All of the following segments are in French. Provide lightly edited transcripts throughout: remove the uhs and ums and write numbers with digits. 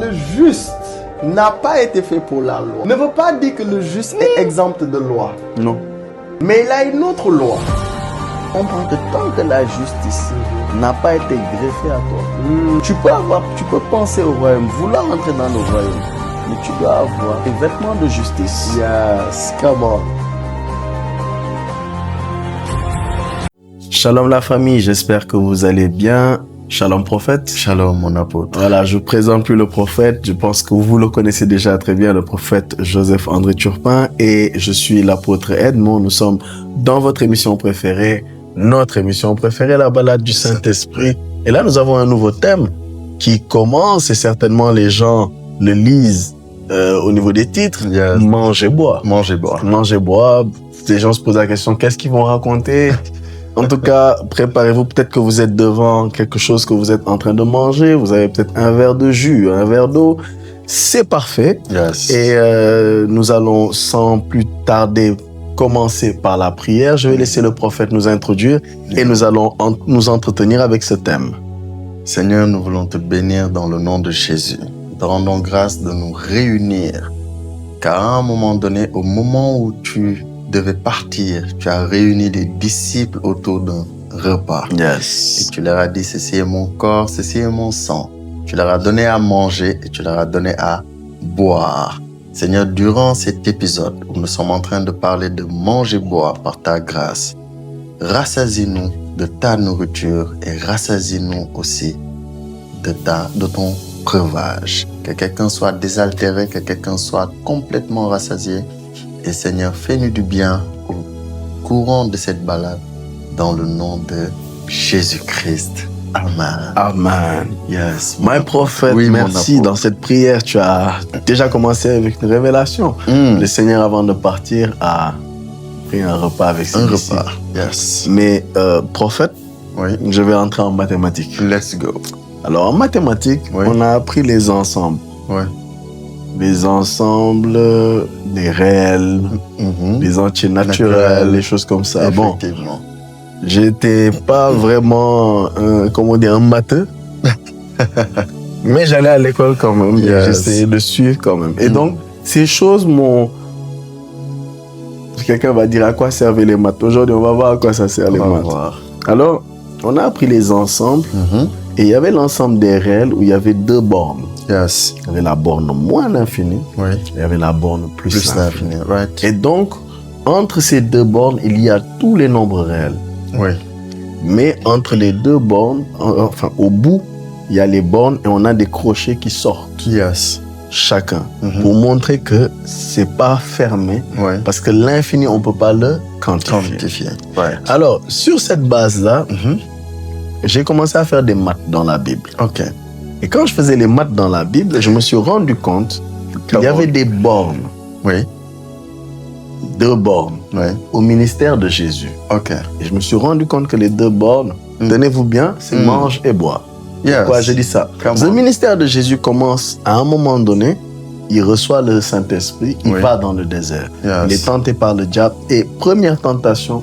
Le juste n'a pas été fait pour la loi. Ne veut pas dire que le juste est exempt de loi. Non. Mais il a une autre loi. Comprends que tant que la justice n'a pas été greffée à toi, tu peux penser au royaume, vouloir entrer dans le royaume, mais tu dois avoir des vêtements de justice. Yes, come on. Shalom la famille, j'espère que vous allez bien. Shalom prophète. Shalom mon apôtre. Voilà, je ne présente plus le prophète. Je pense que vous le connaissez déjà très bien, le prophète Joseph André Turpin. Et je suis l'apôtre Edmond. Nous sommes dans votre émission préférée, notre émission préférée, la balade du Saint-Esprit. Et là, nous avons un nouveau thème qui commence, et certainement les gens le lisent au niveau des titres. Yes. Mange et bois. Mange et bois. Mange et bois. Les gens se posent la question, qu'est-ce qu'ils vont raconter? En tout cas, préparez-vous. Peut-être que vous êtes devant quelque chose que vous êtes en train de manger. Vous avez peut-être un verre de jus, un verre d'eau. C'est parfait. Yes. Et nous allons sans plus tarder commencer par la prière. Je vais laisser le prophète nous introduire et nous allons nous entretenir avec ce thème. Seigneur, nous voulons te bénir dans le nom de Jésus. Te rendons grâce de nous réunir. Car à un moment donné, au moment où tu devais partir, tu as réuni des disciples autour d'un repas. Yes. Et tu leur as dit, ceci est mon corps, ceci est mon sang. Tu leur as donné à manger et tu leur as donné à boire. Seigneur, durant cet épisode où nous sommes en train de parler de manger et boire par ta grâce, rassasie-nous de ta nourriture et rassasie-nous aussi de ton breuvage. Que quelqu'un soit désaltéré, que quelqu'un soit complètement rassasié. Et Seigneur, fais-nous du bien au courant de cette balade dans le nom de Jésus-Christ. Amen. Amen. Yes. My prophète, Oui, merci. Dans cette prière, tu as déjà commencé avec une révélation. Le Seigneur, avant de partir, a pris un repas avec ses disciples. Un repas. Yes. Mais prophète, Oui. je vais entrer en mathématiques. Let's go. Alors, en mathématiques, Oui. on a appris les ensembles. Oui. Les ensembles, les réels, les entiers naturels, les choses comme ça. Bon, Effectivement. j'étais pas vraiment, un matheux. Mais j'allais à l'école quand même. Yes. J'essayais de suivre quand même. Et donc, ces choses m'ont... Quelqu'un va dire à quoi servaient les maths. Aujourd'hui, on va voir à quoi ça sert les On va maths. voir. Alors, on a appris les ensembles. Et il y avait l'ensemble des réels où il y avait deux bornes. Yes. Il y avait la borne moins l'infini. Oui. Il y avait la borne plus l'infini. l'infini. Right. Et donc, entre ces deux bornes, il y a tous les nombres réels. Oui. Mais entre les deux bornes, enfin au bout, il y a les bornes et on a des crochets qui sortent, Yes. chacun, pour montrer que c'est pas fermé, Oui. parce que l'infini, on peut pas le quantifier. Quantifié. Right. Alors, sur cette base-là, j'ai commencé à faire des maths dans la Bible. OK. Et quand je faisais les maths dans la Bible, je me suis rendu compte qu'il y avait des bornes, Oui. deux bornes, Oui. au ministère de Jésus. OK. Et je me suis rendu compte que les deux bornes, tenez-vous bien, c'est mange et boire. Yes. Pourquoi j'ai dit ça? Come Le on. ministère de Jésus commence à un moment donné, il reçoit le Saint-Esprit, il Oui. va dans le désert. Yes. Il est tenté par le diable. Et première tentation,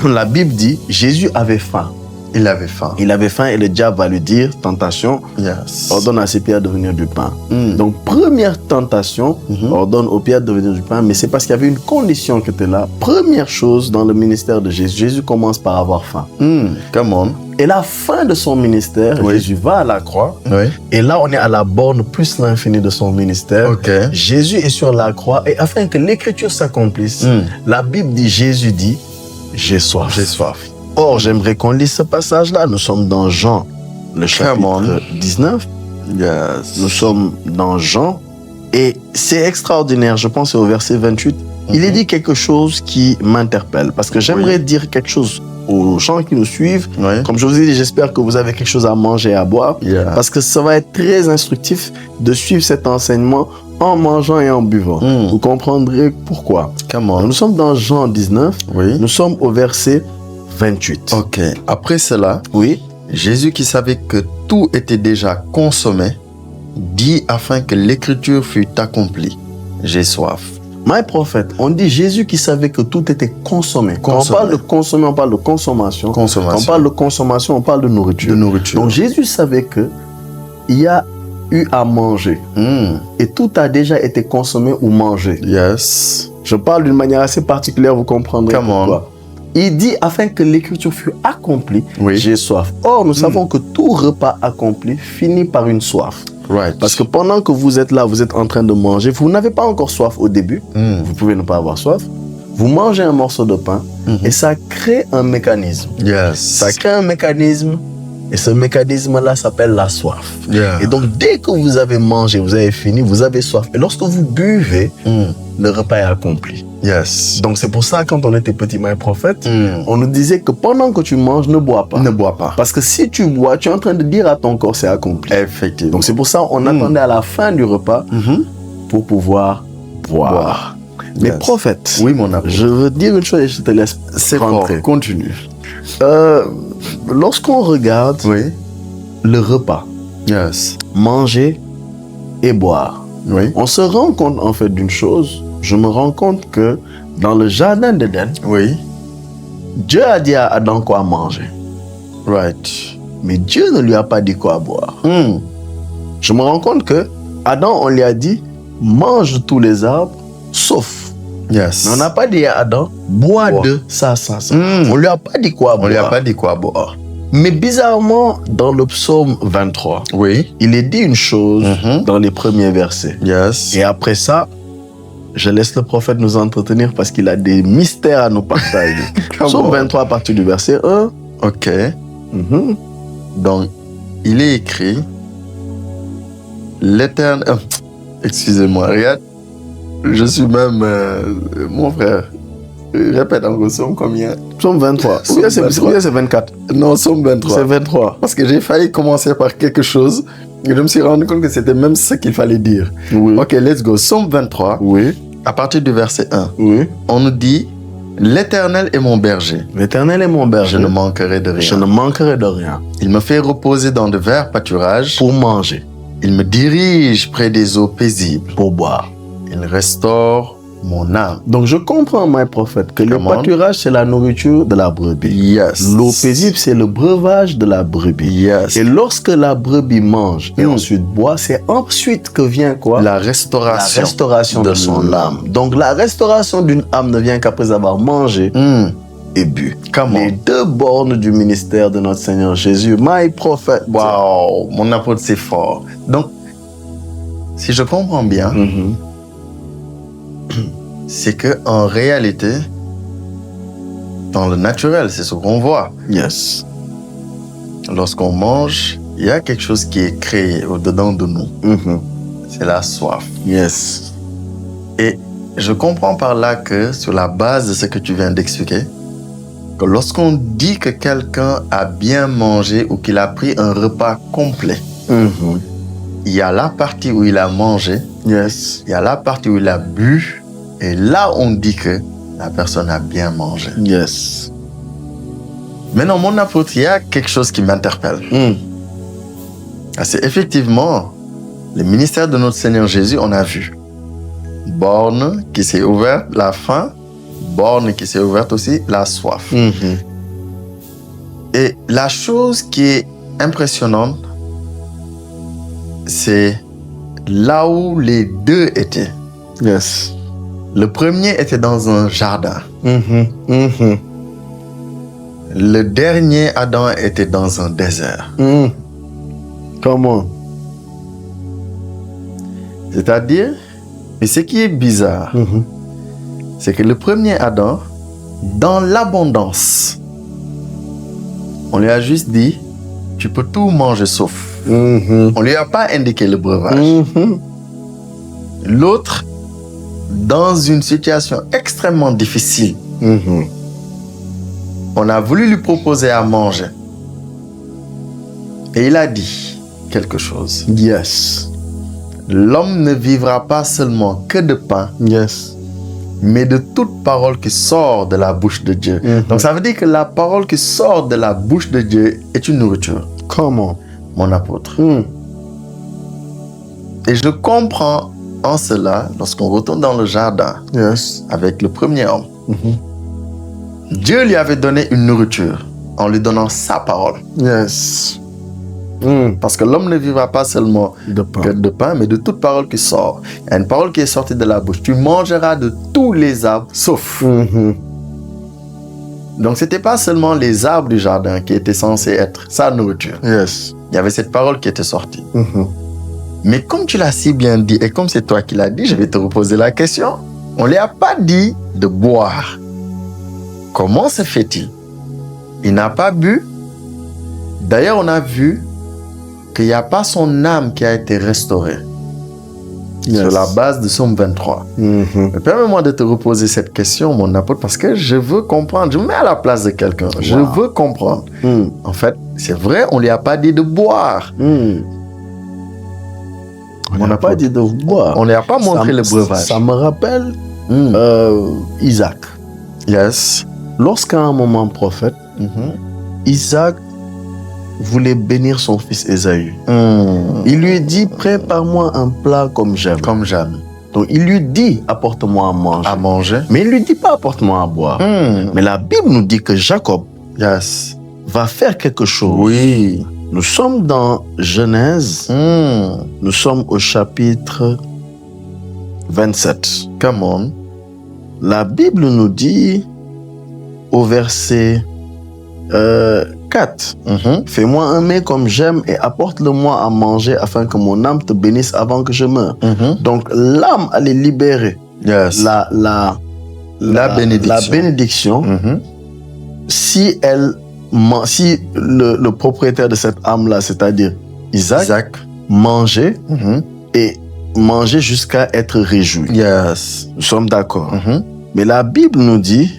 la Bible dit, Jésus avait faim. Il avait faim. Il avait faim et le diable va lui dire, tentation, Yes. ordonne à ces pierres de devenir du pain. Donc, première tentation, ordonne aux pierres de devenir du pain, mais c'est parce qu'il y avait une condition qui était là. Première chose dans le ministère de Jésus, Jésus commence par avoir faim. Come on. Et la fin de son ministère, Oui. Jésus va à la croix. Oui. Et là, on est à la borne plus l'infini de son ministère. OK. Jésus est sur la croix et afin que l'écriture s'accomplisse, la Bible dit, Jésus dit, j'ai soif. J'ai soif. Or, j'aimerais qu'on lise ce passage-là. Nous sommes dans Jean, le chapitre 19. Yes. Nous sommes dans Jean et c'est extraordinaire. Je pense que c'est au verset 28. Il est dit quelque chose qui m'interpelle parce que j'aimerais dire quelque chose aux gens qui nous suivent. Oui. Comme je vous ai dit, j'espère que vous avez quelque chose à manger et à boire Yeah. parce que ça va être très instructif de suivre cet enseignement en mangeant et en buvant. Vous comprendrez pourquoi. Come Donc, on. nous sommes dans Jean 19. Oui. Nous sommes au verset 28. OK. Après cela, Oui. Jésus qui savait que tout était déjà consommé, dit afin que l'écriture fût accomplie. J'ai soif. My prophète, on dit Jésus qui savait que tout était consommé. Quand on Consommé. parle de consommer, on parle de consommation. Consommation. Quand on parle de consommation, on parle de nourriture. De nourriture. Donc Jésus savait que il y a eu à manger. Et tout a déjà été consommé ou mangé. Yes. Je parle d'une manière assez particulière, vous comprendrez Come on. pourquoi. Il dit, afin que l'écriture fût accomplie, Oui. j'ai soif. Or, nous savons que tout repas accompli finit par une soif. Right. Parce que pendant que vous êtes là, vous êtes en train de manger, vous n'avez pas encore soif au début. Vous pouvez ne pas avoir soif. Vous mangez un morceau de pain et ça crée un mécanisme. Yes. Ça crée un mécanisme et ce mécanisme-là s'appelle la soif. Yeah. Et donc, dès que vous avez mangé, vous avez fini, vous avez soif. Et lorsque vous buvez, le repas est accompli. Yes. Donc, c'est pour ça, quand on était petit maître prophète, on nous disait que pendant que tu manges, ne bois pas. Ne bois pas. Parce que si tu bois, tu es en train de dire à ton corps, c'est accompli. Effectivement. Donc, c'est pour ça qu'on attendait à la fin du repas pour pouvoir boire. Mais Yes. prophète, Oui, mon apôtre. je veux dire une chose et je te laisse C'est fort. rentrer. Continue. Lorsqu'on regarde Oui. le repas, Yes. manger et boire, Oui. on se rend compte en fait d'une chose. Je me rends compte que dans le jardin d'Éden, Oui. Dieu a dit à Adam quoi manger. Right. Mais Dieu ne lui a pas dit quoi boire. Je me rends compte que Adam, on lui a dit, mange tous les arbres, sauf. Yes. Mais on n'a pas dit à Adam, bois Bois. de ça. On lui a pas dit quoi On boire. lui a pas dit quoi boire. Mais bizarrement, dans le psaume 23, Oui. il est dit une chose dans les premiers versets. Yes. Et après ça, je laisse le prophète nous entretenir parce qu'il a des mystères à nous partager. Psaume 23 à partir du verset 1. Ok. Donc, il est écrit, l'Éternel... excusez-moi, regarde. Je suis même... mon frère, répète encore, somme combien? Psaume 23. Psaume Ou bien c'est 23. c'est 24. Non, somme 23. C'est 23. Parce que j'ai failli commencer par quelque chose et je me suis rendu compte que c'était même ce qu'il fallait dire. Oui. Ok, let's go. Somme 23, Oui. à partir du verset 1, Oui. on nous dit, l'Éternel est mon berger, L'Éternel est mon berger. je ne manquerai de Je rien. ne manquerai de rien. Il me fait reposer dans de verts pâturages, Pour manger, il me dirige près des eaux paisibles, pour boire. il restaure mon âme. Donc je comprends, mon prophète, que le Come on. pâturage, c'est la nourriture de la brebis. Yes. L'eau paisible, c'est le breuvage de la brebis. Yes. Et lorsque la brebis mange et ensuite boit, c'est ensuite que vient quoi? La La restauration. restauration de son âme. Donc la restauration d'une âme ne vient qu'après avoir mangé et bu. Come Les on. deux bornes du ministère de notre Seigneur Jésus. My prophet. Wow, mon apôtre, c'est fort. Donc, si je comprends bien, c'est que en réalité, dans le naturel, c'est ce qu'on voit. Yes. Lorsqu'on mange, il y a quelque chose qui est créé au-dedans de nous. C'est la soif. Yes. Et je comprends par là que, sur la base de ce que tu viens d'expliquer, que lorsqu'on dit que quelqu'un a bien mangé ou qu'il a pris un repas complet, il y a la partie où il a mangé, Yes. il y a la partie où il a bu, et là on dit que la personne a bien mangé. Yes. Maintenant, mon apôtre, il y a quelque chose qui m'interpelle. C'est effectivement le ministère de notre Seigneur Jésus, on a vu. Borne qui s'est ouverte, la faim, borne qui s'est ouverte aussi, la soif. Et la chose qui est impressionnante, c'est là où les deux étaient. Yes. Le premier était dans un jardin. Le dernier, Adam, était dans un désert. Comment? C'est-à-dire, et ce qui est bizarre, c'est que le premier Adam, dans l'abondance, on lui a juste dit, tu peux tout manger sauf. On lui a pas indiqué le breuvage. L'autre, dans une situation extrêmement difficile, on a voulu lui proposer à manger. Et il a dit quelque chose. Yes. L'homme ne vivra pas seulement que de pain, Yes. mais de toute parole qui sort de la bouche de Dieu. Donc ça veut dire que la parole qui sort de la bouche de Dieu est une nourriture, Comment? mon apôtre. Et je comprends en cela, lorsqu'on retourne dans le jardin Yes. avec le premier homme, Dieu lui avait donné une nourriture en lui donnant sa parole. Yes. Parce que l'homme ne vivra pas seulement De pain. que de pain, mais de toute parole qui sort. Il y a une parole qui est sortie de la bouche. Tu mangeras de tous les arbres, sauf. Donc, c'était pas seulement les arbres du jardin qui étaient censés être sa nourriture. Yes. Il y avait cette parole qui était sortie. Mais comme tu l'as si bien dit, et comme c'est toi qui l'as dit, je vais te reposer la question. On ne lui a pas dit de boire. Comment se fait-il? Il n'a pas bu. D'ailleurs, on a vu qu'il n'y a pas son âme qui a été restaurée. Yes. Sur la base de Psaume 23. Mais permets-moi de te reposer cette question, mon apôtre, parce que je veux comprendre. Je me mets à la place de quelqu'un. Je veux comprendre. En fait, c'est vrai, on ne lui a pas dit de boire. On n'a pas dit de boire. On ne lui a pas montré le breuvage. Ça me rappelle Isaac. Yes. Lorsqu'à un moment prophète, Isaac voulait bénir son fils Ésaü. Il lui dit, prépare-moi un plat comme j'aime. Comme j'aime. Donc il lui dit, apporte-moi à manger. À manger. Mais il lui dit pas, apporte-moi à boire. Mais la Bible nous dit que Jacob Yes. va faire quelque chose. Oui. Nous sommes dans Genèse. Nous sommes au chapitre 27. Come on. La Bible nous dit au verset 4. Fais-moi un mets comme j'aime et apporte-le-moi à manger afin que mon âme te bénisse avant que je meure. Donc l'âme allait libérer Yes. la bénédiction. La bénédiction si le propriétaire de cette âme-là, c'est-à-dire Isaac, mangeait et mangeait jusqu'à être réjoui. Yes. Nous sommes d'accord. Mais la Bible nous dit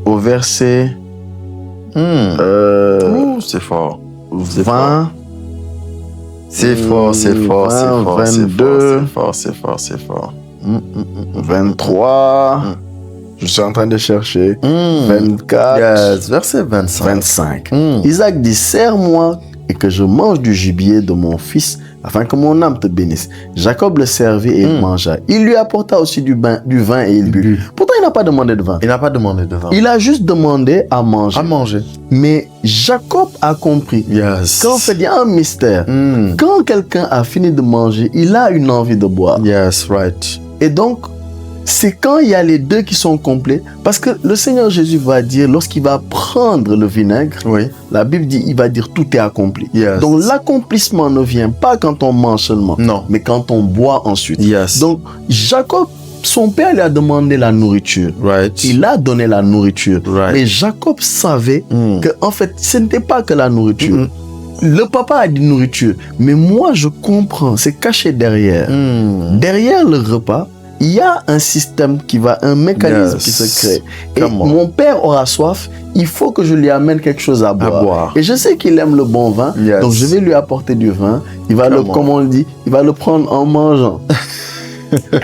au verset C'est fort. 20, C'est fort, c'est fort, c'est 20, fort, c'est 22. fort, c'est fort, c'est fort. 23, je suis en train de chercher, 24, Yes. Verset 25. 25. Isaac dit, serre-moi et que je mange du gibier de mon fils afin que mon âme te bénisse. Jacob le servit et il mangea. Il lui apporta aussi du vin et il but. Pourtant, il n'a pas demandé de vin. Il n'a pas demandé de vin. Il a juste demandé à manger. À manger. Mais Jacob a compris Yes. qu'en fait, il y a un mystère. Quand quelqu'un a fini de manger, il a une envie de boire. Yes, right. Et donc, c'est quand il y a les deux qui sont complets. Parce que le Seigneur Jésus va dire, lorsqu'il va prendre le vinaigre, Oui. la Bible dit, il va dire tout est accompli. Yes. Donc l'accomplissement ne vient pas quand on mange seulement, Non. mais quand on boit ensuite. Yes. Donc Jacob, son père lui a demandé la nourriture. Right. Il a donné la nourriture. Right. Mais Jacob savait que en fait, ce n'était pas que la nourriture. Le papa a dit nourriture, mais moi je comprends, c'est caché derrière. Derrière le repas, il y a un système un mécanisme qui se crée. Et mon père aura soif, il faut que je lui amène quelque chose à boire. Et je sais qu'il aime le bon vin, donc je vais lui apporter du vin. Il va comme on dit, il va le prendre en mangeant.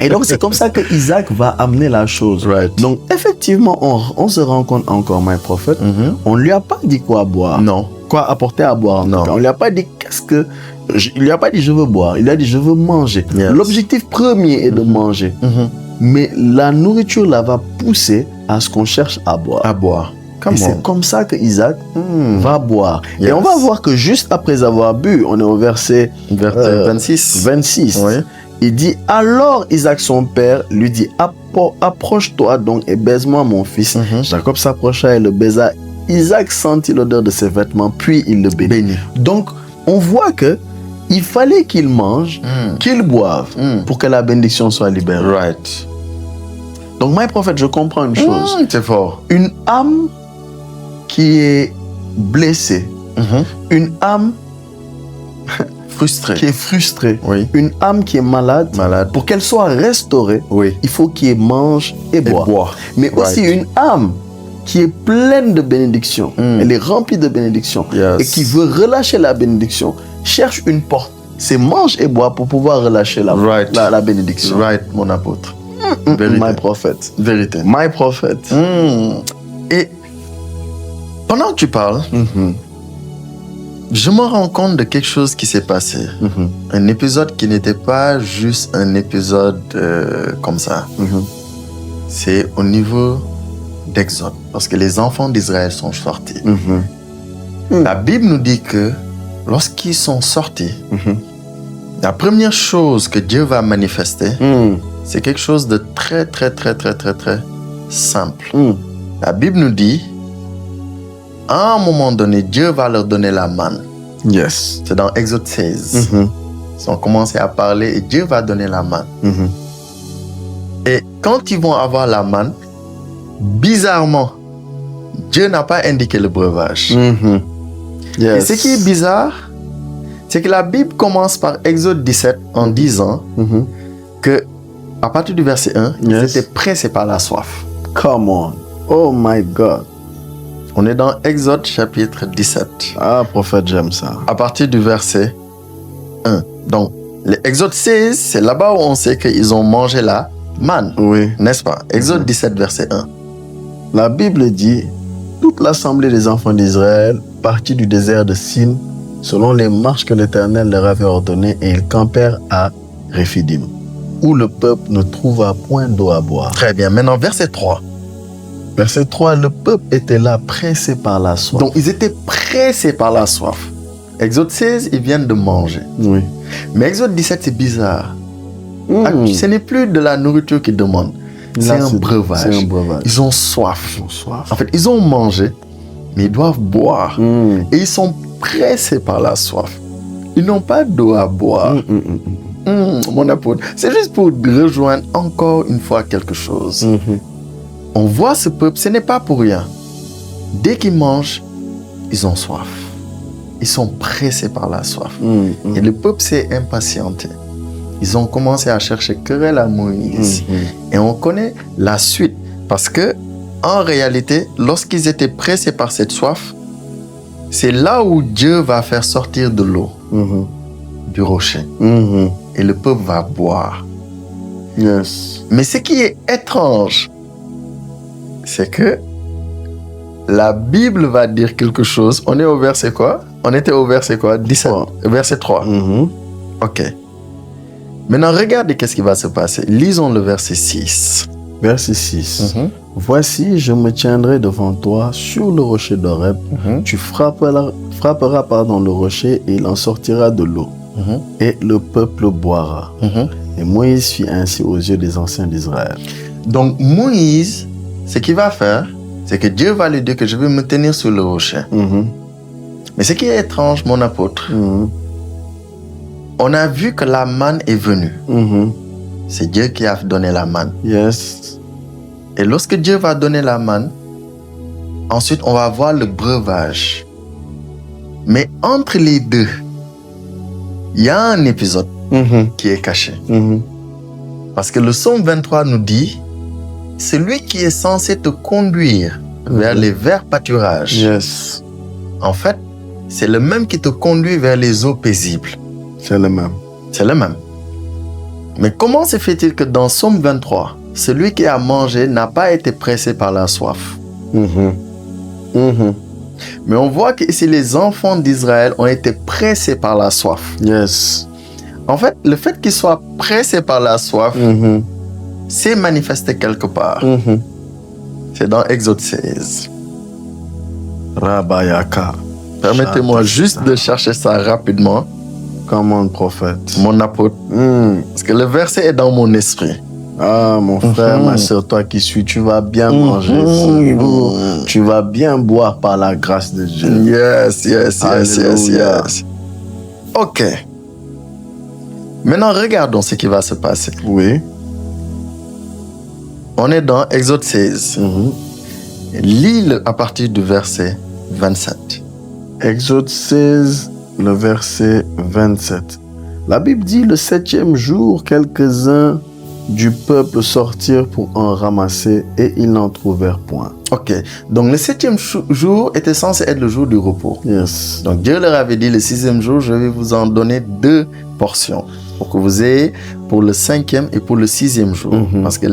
Et donc c'est comme ça que Isaac va amener la chose. Right. Donc effectivement, on se rend compte encore, mon prophète, on ne lui a pas dit quoi boire. Non. Quoi apporter à boire. Non. On ne lui a pas dit il lui a pas dit je veux boire, il a dit je veux manger. Yes. L'objectif premier est de manger. Mais la nourriture là va pousser à ce qu'on cherche à boire. À boire. Et c'est comme ça que Isaac va boire. Yes. Et on va voir que juste après avoir bu, on est au verset 26. 26. Oui. Il dit, alors Isaac son père lui dit, approche-toi donc et baise-moi mon fils. Jacob s'approcha et le baisa. Isaac sentit l'odeur de ses vêtements, puis il le bénit. Donc, on voit que il fallait qu'il mange, qu'il boive pour que la bénédiction soit libérée. Right. Donc, mon prophète, je comprends une chose. C'est fort. Une âme qui est blessée, une âme Frustré. qui est frustrée, Oui. une âme qui est malade, pour qu'elle soit restaurée, Oui. il faut qu'il mange et boire. Mais aussi une âme qui est pleine de bénédictions, elle est remplie de bénédictions, et qui veut relâcher la bénédiction, cherche une porte. C'est mange et bois pour pouvoir relâcher la bénédiction. Right, mon apôtre. Vérité. My prophète. Vérité. My prophète. Et pendant que tu parles, je me rends compte de quelque chose qui s'est passé. Un épisode qui n'était pas juste un épisode comme ça. C'est au niveau d'Exode. Parce que les enfants d'Israël sont sortis. La Bible nous dit que lorsqu'ils sont sortis, la première chose que Dieu va manifester, c'est quelque chose de très, très, très, très, très, très simple. La Bible nous dit, à un moment donné, Dieu va leur donner la manne. Yes. C'est dans Exode 16. Ils ont commencé à parler et Dieu va donner la manne. Et quand ils vont avoir la manne, bizarrement, Dieu n'a pas indiqué le breuvage. Et ce qui est bizarre, c'est que la Bible commence par Exode 17 en disant que à partir du verset 1, ils étaient pressés par la soif. Come on. Oh my God. On est dans Exode chapitre 17. Ah, prophète, j'aime ça. À partir du verset 1. Donc, l'Exode 16, c'est là-bas où on sait qu'ils ont mangé la manne. Oui. N'est-ce pas? Exode 17, verset 1. La Bible dit, toute l'assemblée des enfants d'Israël partit du désert de Sin selon les marches que l'Éternel leur avait ordonnées et ils campèrent à Réphidim, où le peuple ne trouva point d'eau à boire. Très bien. Maintenant, verset 3. Verset 3, le peuple était là pressé par la soif. Donc, ils étaient pressés par la soif. Exode 16, ils viennent de manger. Oui. Mais Exode 17, c'est bizarre. Ce n'est plus de la nourriture qu'ils demandent. C'est un breuvage. C'est un breuvage. Ils ont soif. Ils ont soif. En fait, ils ont mangé, mais ils doivent boire. Et ils sont pressés par la soif. Ils n'ont pas d'eau à boire. Mon apôtre, c'est juste pour rejoindre encore une fois quelque chose. On voit ce peuple, ce n'est pas pour rien. Dès qu'ils mangent, ils ont soif. Ils sont pressés par la soif. Et le peuple s'est impatienté. Ils ont commencé à chercher querelle à Moïse. Et on connaît la suite. Parce que, en réalité, lorsqu'ils étaient pressés par cette soif, c'est là où Dieu va faire sortir de l'eau du rocher. Et le peuple va boire. Yes. Mais ce qui est étrange, c'est que la Bible va dire quelque chose. On est au verset quoi? On était au verset quoi? 17. Verset 3. Ok. Maintenant, regardez qu'est-ce qui va se passer. Lisons le verset 6. Verset 6. Voici, je me tiendrai devant toi sur le rocher d'Horeb. Tu frapperas le rocher et il en sortira de l'eau. Et le peuple boira. Et Moïse fit ainsi aux yeux des anciens d'Israël. Donc, Moïse, ce qu'il va faire, c'est que Dieu va lui dire que je vais me tenir sur le rocher. Mais ce qui est étrange, mon apôtre, on a vu que la manne est venue. C'est Dieu qui a donné la manne. Yes. Et lorsque Dieu va donner la manne, ensuite on va voir le breuvage. Mais entre les deux, il y a un épisode qui est caché. Parce que le psaume 23 nous dit, celui qui est censé te conduire vers les verts pâturages. Yes. En fait, c'est le même qui te conduit vers les eaux paisibles. C'est le même. C'est le même. Mais comment se fait-il que dans Psaume 23, celui qui a mangé n'a pas été pressé par la soif? Mais on voit qu'ici, les enfants d'Israël ont été pressés par la soif. Yes. En fait, le fait qu'ils soient pressés par la soif, c'est manifesté quelque part. C'est dans Exode 16. Rabayaka. Permettez-moi juste de chercher ça rapidement. Comment, prophète? Mon apôtre. Parce que le verset est dans mon esprit. Ah, mon frère, ma soeur, toi qui suis, tu vas bien manger. Tu vas bien boire par la grâce de Dieu. Yes. Ok. Maintenant, regardons ce qui va se passer. Oui. On est dans Exode 16. Lis à partir du verset 27. Exode 16, le verset 27. La Bible dit, le 7e jour, quelques-uns du peuple sortirent pour en ramasser et ils n'en trouvèrent point. Ok. Donc le 7e jour était censé être le jour du repos. Yes. Donc Dieu leur avait dit, le 6e jour, je vais vous en donner 2 portions. Pour que vous ayez pour le 5e et pour le 6e jour. Parce que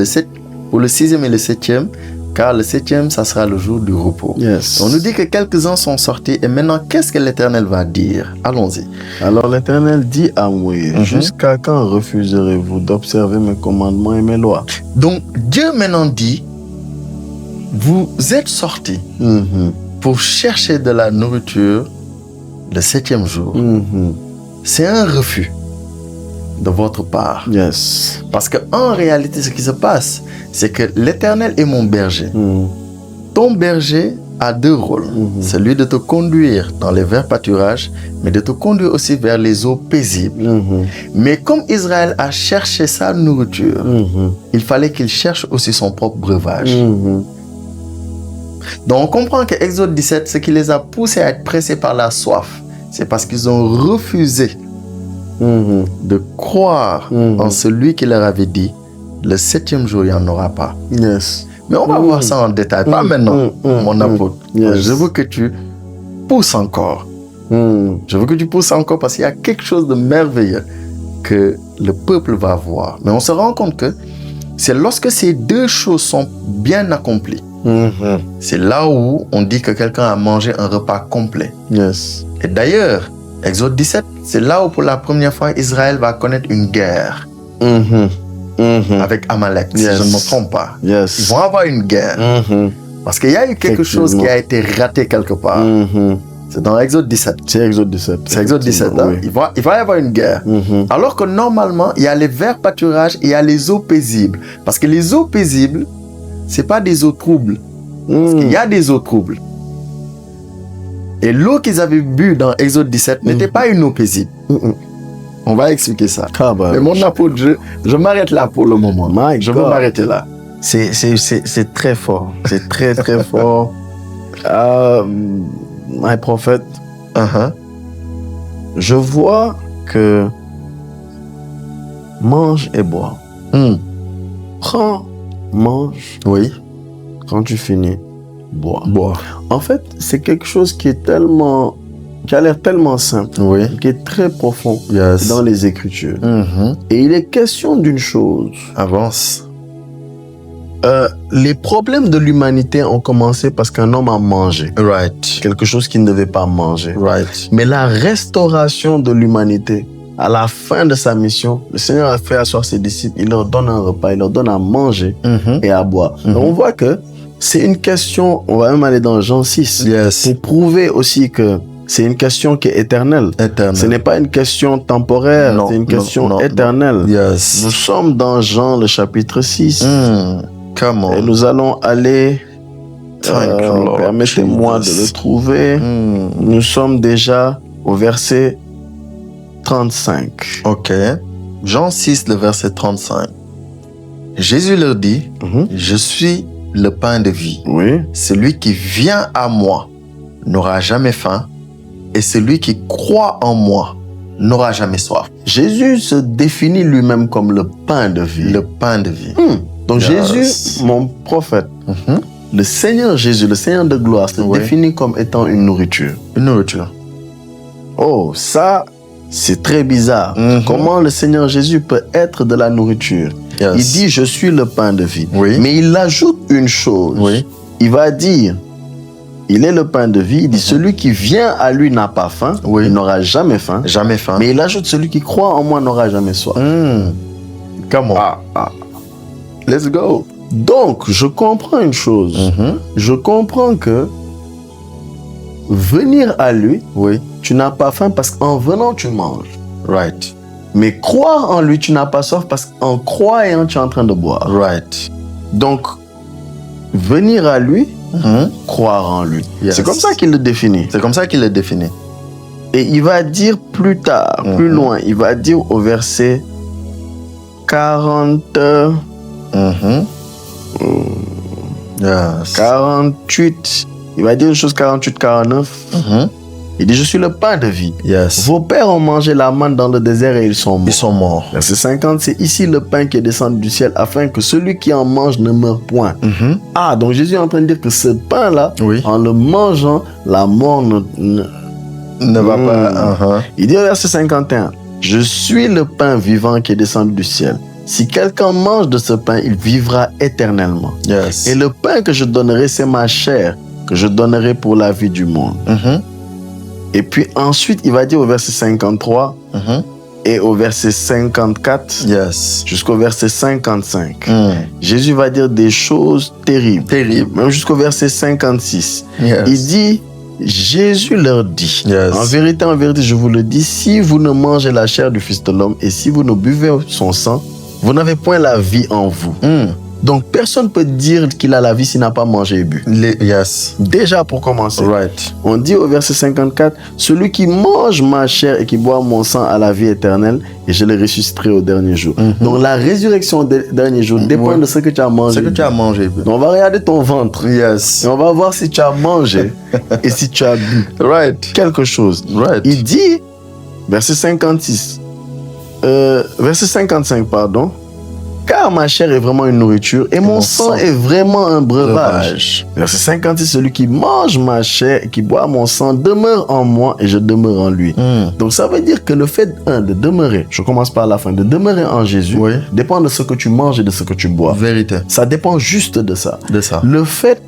pour le 6e et le 7e, car le 7e, ça sera le jour du repos. Yes. On nous dit que quelques-uns sont sortis et maintenant, qu'est-ce que l'Éternel va dire? Allons-y. Alors l'Éternel dit à Moïse, jusqu'à quand refuserez-vous d'observer mes commandements et mes lois? Donc Dieu maintenant dit, vous êtes sortis pour chercher de la nourriture le 7e jour, Mhm. c'est un refus de votre part. Yes. Parce qu'en réalité, ce qui se passe, c'est que l'Éternel est mon berger. Mhm. Ton berger a deux rôles. Celui de te conduire dans les verts pâturages, mais de te conduire aussi vers les eaux paisibles. Mhm. Mais comme Israël a cherché sa nourriture, Mhm. il fallait qu'il cherche aussi son propre breuvage. Mhm. Donc on comprend que Exode 17, ce qui les a poussés à être pressés par la soif, c'est parce qu'ils ont refusé Mhm. de croire en celui qui leur avait dit, le 7e jour, il n'y en aura pas. Yes. Mais on va voir ça en détail, pas maintenant, mon apôtre. Yes. Je veux que tu pousses encore. Mhm. Je veux que tu pousses encore parce qu'il y a quelque chose de merveilleux que le peuple va voir. Mais on se rend compte que c'est lorsque ces deux choses sont bien accomplies, Mhm. c'est là où on dit que quelqu'un a mangé un repas complet. Yes. Et d'ailleurs, Exode 17, c'est là où pour la première fois Israël va connaître une guerre Mhm. Mhm. avec Amalek, si Yes. je ne me trompe pas. Ils Yes. vont avoir une guerre Mhm. parce qu'il y a eu quelque chose qui a été raté quelque part. Mhm. C'est dans Exode 17. C'est Exode 17. C'est Exode 17. Hein? Oui. Il va y avoir une guerre. Mhm. Alors que normalement, il y a les verts pâturages et il y a les eaux paisibles. Parce que les eaux paisibles, ce n'est pas des eaux troubles. Mhm. Il y a des eaux troubles. Et l'eau qu'ils avaient bu dans Exode 17 n'était pas une eau paisible. Mhm. On va expliquer ça. Ah bah, Mais mon apôtre, je m'arrête là pour le moment. My Je veux God. m'arrêter là. C'est très fort. C'est très, très fort. My prophète, Uh-huh. je vois que mange et bois. Hmm. Prends, mange, Oui. quand tu finis, bois. Bois. En fait, c'est quelque chose qui est tellement, qui a l'air tellement simple, Oui. qui est très profond Yes. dans les Écritures. Mhm. Et il est question d'une chose. Avance. Les problèmes de l'humanité ont commencé parce qu'un homme a mangé Right. quelque chose qu'il ne devait pas manger. Right. Mais la restauration de l'humanité, à la fin de sa mission, le Seigneur a fait asseoir ses disciples, il leur donne un repas, il leur donne à manger Mhm. et à boire. Mhm. Donc on voit que c'est une question, on va même aller dans Jean 6, Yes. pour prouver aussi que c'est une question qui est éternelle. Éternel. Ce n'est pas une question temporaire, Non, c'est une non, question non, éternelle. Yes. Nous sommes dans Jean le chapitre 6 Come on. et nous allons aller, Thank you, Lord permettez-moi de Jesus. le trouver. Hmm. Nous sommes déjà au verset 35. Ok. Jean 6, le verset 35. Jésus leur dit, Mhm. je suis le pain de vie. Oui. Celui qui vient à moi n'aura jamais faim, et celui qui croit en moi n'aura jamais soif. Jésus se définit lui-même comme le pain de vie. Le pain de vie. Donc Yes. Jésus, mon prophète, Mhm. le Seigneur Jésus, le Seigneur de gloire, se Oui. définit comme étant une nourriture. Une nourriture. Oh, ça, c'est très bizarre. Mhm. Comment le Seigneur Jésus peut être de la nourriture? Yes. Il dit, je suis le pain de vie. Oui. Mais il ajoute une chose. Oui. Il va dire, il est le pain de vie. Il dit, celui qui vient à lui n'a pas faim. Oui. Il n'aura jamais faim. Jamais faim. Mais il ajoute, celui qui croit en moi n'aura jamais soif. Come on. Let's go. Donc, je comprends une chose. Mhm. Je comprends que venir à lui, Oui. tu n'as pas faim parce qu'en venant, tu manges. Right. Mais croire en lui, tu n'as pas soif parce qu'en croyant, tu es en train de boire. Right. Donc, venir à lui, Mhm. croire en lui. Yes. C'est comme ça qu'il le définit. C'est comme ça qu'il le définit. Et il va dire plus tard, plus loin, il va dire au verset 40, Mhm. Yes. 48, il va dire une chose 48, 49. Mhm. Il dit, je suis le pain de vie. Yes. Vos pères ont mangé la manne dans le désert et ils sont morts. Ils sont morts. Verset 50, c'est ici le pain qui est descendu du ciel afin que celui qui en mange ne meure point. Mhm. Ah, donc Jésus est en train de dire que ce pain-là, Oui. en le mangeant, la mort Ne va pas. Il dit au verset 51, je suis le pain vivant qui est descendu du ciel. Si quelqu'un mange de ce pain, il vivra éternellement. Yes. Et le pain que je donnerai, c'est ma chair que je donnerai pour la vie du monde. Mhm. Et puis ensuite, il va dire au verset 53 Mhm. et au verset 54 Yes. jusqu'au verset 55. Mm. Jésus va dire des choses terribles. Terrible. Même jusqu'au verset 56. Yes. Il dit, Jésus leur dit, Yes. en vérité, je vous le dis, si vous ne mangez la chair du Fils de l'homme et si vous ne buvez son sang, vous n'avez point la vie en vous. Donc, personne ne peut dire qu'il a la vie s'il n'a pas mangé et bu. Yes. Déjà, pour commencer, Right. on dit au verset 54, « Celui qui mange ma chair et qui boit mon sang a la vie éternelle, et je le ressusciterai au dernier jour. Donc, la résurrection au dernier jour dépend de ce que tu as mangé. Ce que tu as mangé. Donc, on va regarder ton ventre. Yes. Et on va voir si tu as mangé et si tu as bu Right. quelque chose. Right. Il dit, verset 56, verset 55, pardon, car ma chair est vraiment une nourriture et mon sang est vraiment un breuvage. Verset 56, celui qui mange ma chair et qui boit mon sang demeure en moi et je demeure en lui. Donc ça veut dire que le fait de demeurer, je commence par la fin, de demeurer en Jésus, Oui. dépend de ce que tu manges et de ce que tu bois. Vérité. Ça dépend juste de ça. De ça. Le fait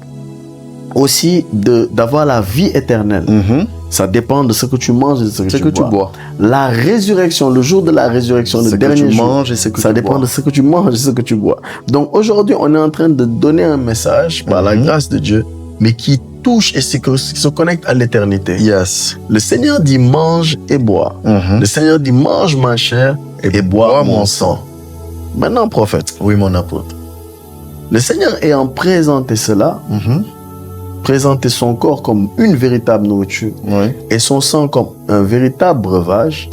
aussi d'avoir la vie éternelle, ça dépend de ce que tu manges et de ce que tu bois. La résurrection, le jour de la résurrection, le dernier jour, manges et ce que ça dépend de ce que tu manges et ce que tu bois. Donc aujourd'hui, on est en train de donner un message par la grâce de Dieu, mais qui touche et qui se connecte à l'éternité. Yes. Le Seigneur dit mange et bois. Le Seigneur dit mange ma chair et bois mon sang. Maintenant, prophète. Oui, mon apôtre. Le Seigneur ayant présenté cela, présenter son corps comme une véritable nourriture et son sang comme un véritable breuvage,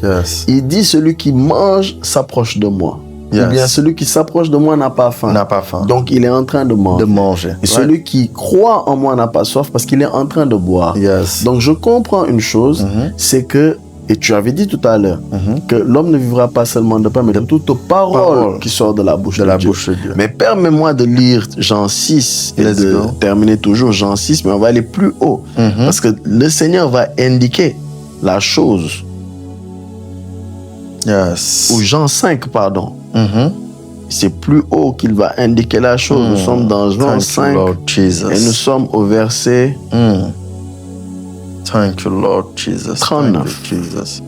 il dit celui qui mange s'approche de moi. Ou bien celui qui s'approche de moi n'a pas faim. Donc il est en train de manger. Et celui qui croit en moi n'a pas soif parce qu'il est en train de boire. Donc je comprends une chose, c'est que, et tu avais dit tout à l'heure, que l'homme ne vivra pas seulement de pain, mais de toute parole qui sort de la bouche de Dieu. Mais permets-moi de lire Jean 6 et de terminer toujours Jean 6, mais on va aller plus haut. Parce que le Seigneur va indiquer la chose. Ou Jean 5, pardon. C'est plus haut qu'il va indiquer la chose. Nous sommes dans Jean 5 et nous sommes au verset... Thank you, Lord Jesus. 39. Thank you, Jesus.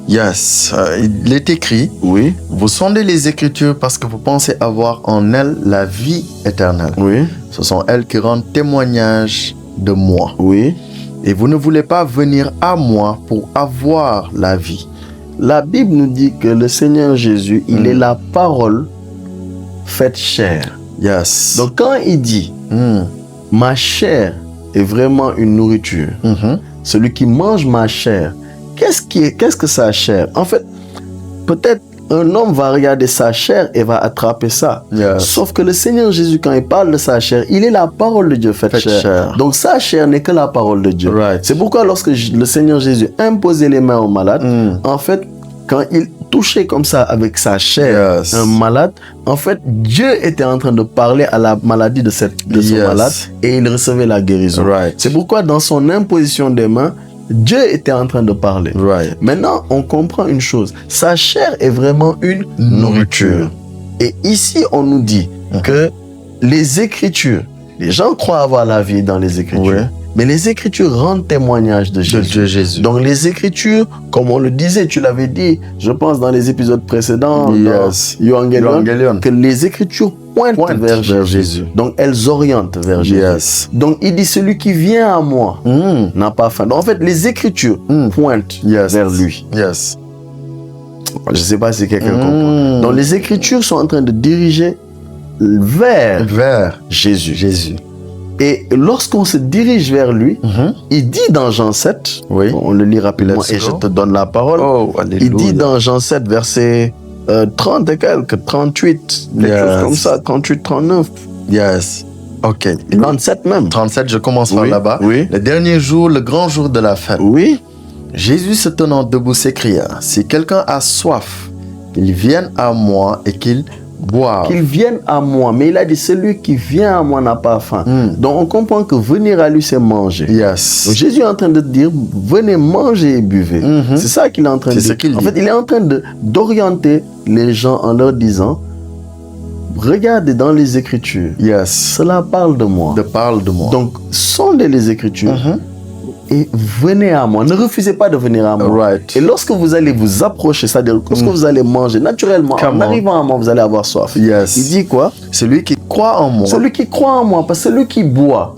Yes. Il est écrit, oui, vous sondez les Écritures parce que vous pensez avoir en elles la vie éternelle. Oui. Ce sont elles qui rendent témoignage de moi. Oui. Et vous ne voulez pas venir à moi pour avoir la vie. La Bible nous dit que le Seigneur Jésus, il est la parole faite chair. Yes. Donc quand il dit, ma chair est vraiment une nourriture, celui qui mange ma chair, qu'est-ce que sa chair? En fait, peut-être un homme va regarder sa chair et va attraper ça. Sauf que le Seigneur Jésus, quand il parle de sa chair, il est la parole de Dieu faite chair. Donc sa chair n'est que la parole de Dieu. C'est pourquoi lorsque le Seigneur Jésus imposait les mains aux malades, en fait, quand il touchait comme ça avec sa chair un malade, en fait, Dieu était en train de parler à la maladie de ce malade et il recevait la guérison. C'est pourquoi dans son imposition des mains, Dieu était en train de parler. Maintenant, on comprend une chose. Sa chair est vraiment une nourriture. Et ici, on nous dit que les Écritures, les gens croient avoir la vie dans les Écritures. Mais les Écritures rendent témoignage de Jésus. Donc les Écritures, comme on le disait, tu l'avais dit, je pense dans les épisodes précédents, dans Evangelion, que les Écritures pointent vers Jésus. Donc elles orientent vers Jésus. Donc il dit, celui qui vient à moi n'a pas faim. Donc en fait, les Écritures pointent vers lui. Je ne sais pas si quelqu'un comprend. Donc les Écritures sont en train de diriger vers Jésus. Et lorsqu'on se dirige vers lui, il dit dans Jean 7, on le lit rapidement et je te donne la parole. Il dit dans Jean 7, verset 30 et quelques, 38, quelque chose comme ça, 38, 39. Ok. 37 même. 37, je commence par là-bas. Le dernier jour, le grand jour de la fête. Jésus se tenant debout s'écria, si quelqu'un a soif, qu'il vienne à moi et qu'il boire. Qu'il vienne à moi. Mais il a dit, celui qui vient à moi n'a pas faim. Donc on comprend que venir à lui, c'est manger. Donc Jésus est en train de dire, venez manger et buvez. C'est ça qu'il est en train de dire. En fait, il est en train d'orienter les gens en leur disant, regardez dans les Écritures. Cela parle de moi. Donc, sondez les Écritures. et venez à moi. Ne refusez pas de venir à moi. Right. Et lorsque vous allez vous approcher, c'est-à-dire lorsque vous allez manger, naturellement, en arrivant à moi, vous allez avoir soif. Yes. Il dit quoi? Celui qui croit en moi. Celui qui croit en moi, parce que celui qui boit,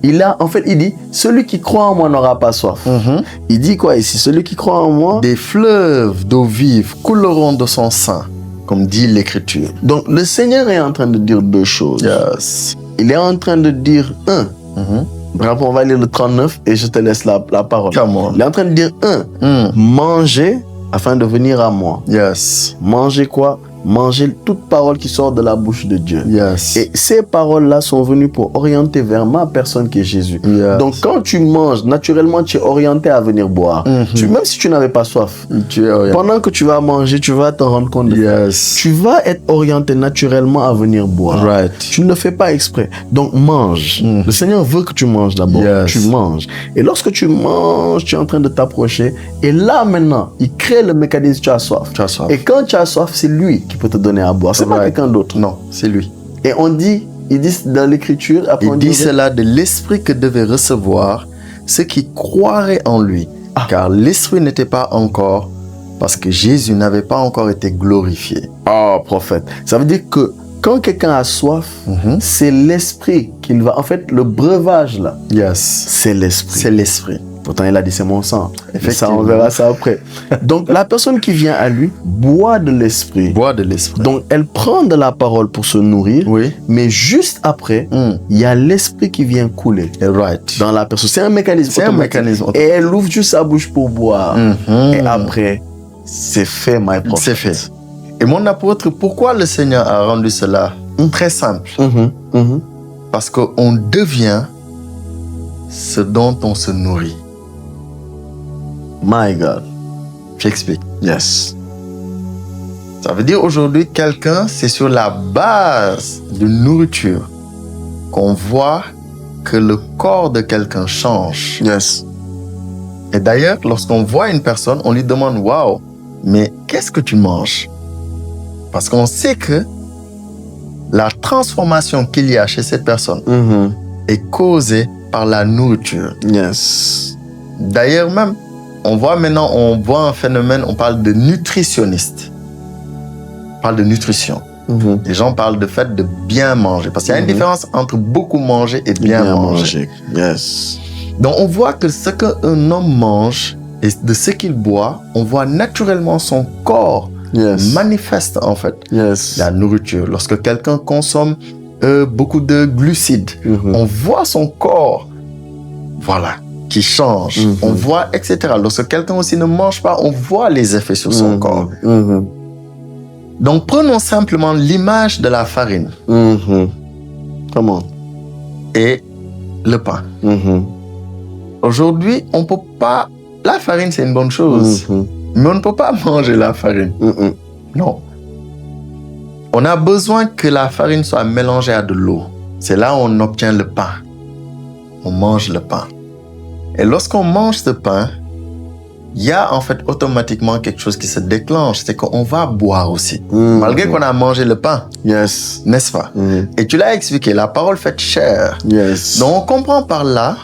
il dit, celui qui croit en moi n'aura pas soif. Il dit quoi ici? Celui qui croit en moi, des fleuves d'eau vive couleront de son sein, comme dit l'Écriture. Donc le Seigneur est en train de dire deux choses. Yes. Il est en train de dire Bravo, on va lire le 39 et je te laisse la parole. Come on. Il est en train de dire mangez afin de venir à moi. Yes. Mangez quoi? Manger toute parole qui sort de la bouche de Dieu. Yes. Et ces paroles-là sont venues pour orienter vers ma personne qui est Jésus. Yes. Donc quand tu manges, naturellement tu es orienté à venir boire. Même si tu n'avais pas soif. Pendant que tu vas manger, tu vas te rendre compte de ça. Tu vas être orienté naturellement à venir boire. Right. Tu ne le fais pas exprès. Donc mange. Le Seigneur veut que tu manges d'abord. Tu manges. Et lorsque tu manges, tu es en train de t'approcher. Et là maintenant, il crée le mécanisme, tu as soif. Et quand tu as soif, c'est lui qui peut te donner à boire. C'est pas quelqu'un d'autre. Non, c'est lui. Et on dit, il dit dans l'Écriture, après il dit cela de l'Esprit que devait recevoir ceux qui croiraient en lui. Car l'Esprit n'était pas encore, parce que Jésus n'avait pas encore été glorifié. Oh, prophète. Ça veut dire que quand quelqu'un a soif, c'est l'Esprit qu'il va... En fait, le breuvage là, c'est l'Esprit. C'est l'Esprit. Pourtant, il a dit c'est mon sang. Ça, on verra ça après. Donc, la personne qui vient à lui boit de l'Esprit. Boit de l'Esprit. Donc, elle prend de la parole pour se nourrir. Mais juste après, il y a l'Esprit qui vient couler dans la personne. C'est un mécanisme. C'est un mécanisme. Et elle ouvre juste sa bouche pour boire. Et après, c'est fait, my prophet. C'est fait. Et mon apôtre, pourquoi le Seigneur a rendu cela très simple? Parce qu'on devient ce dont on se nourrit. My God. J'explique. Yes. Ça veut dire aujourd'hui, quelqu'un, c'est sur la base de nourriture qu'on voit que le corps de quelqu'un change. Yes. Et d'ailleurs, lorsqu'on voit une personne, on lui demande, waouh, mais qu'est-ce que tu manges? Parce qu'on sait que la transformation qu'il y a chez cette personne est causée par la nourriture. Yes. D'ailleurs, même, on voit un phénomène, on parle de nutritionniste. On parle de nutrition. Les gens parlent de fait de bien manger. Parce qu'il y a une différence entre beaucoup manger et bien manger. Yes. Donc, on voit que ce qu'un homme mange et de ce qu'il boit, on voit naturellement son corps manifeste en fait la nourriture. Lorsque quelqu'un consomme beaucoup de glucides, on voit son corps, qui change. On voit, etc. Lorsque quelqu'un aussi ne mange pas, on voit les effets sur son corps. Donc, prenons simplement l'image de la farine. Comment? Et le pain. Aujourd'hui, on peut pas... La farine, c'est une bonne chose. Mais on ne peut pas manger la farine. Non. On a besoin que la farine soit mélangée à de l'eau. C'est là où on obtient le pain. On mange le pain. Et lorsqu'on mange ce pain, il y a en fait automatiquement quelque chose qui se déclenche. C'est qu'on va boire aussi. Malgré qu'on a mangé le pain. Yes. N'est-ce pas? Et tu l'as expliqué, la parole fait chair. Yes. Donc on comprend par là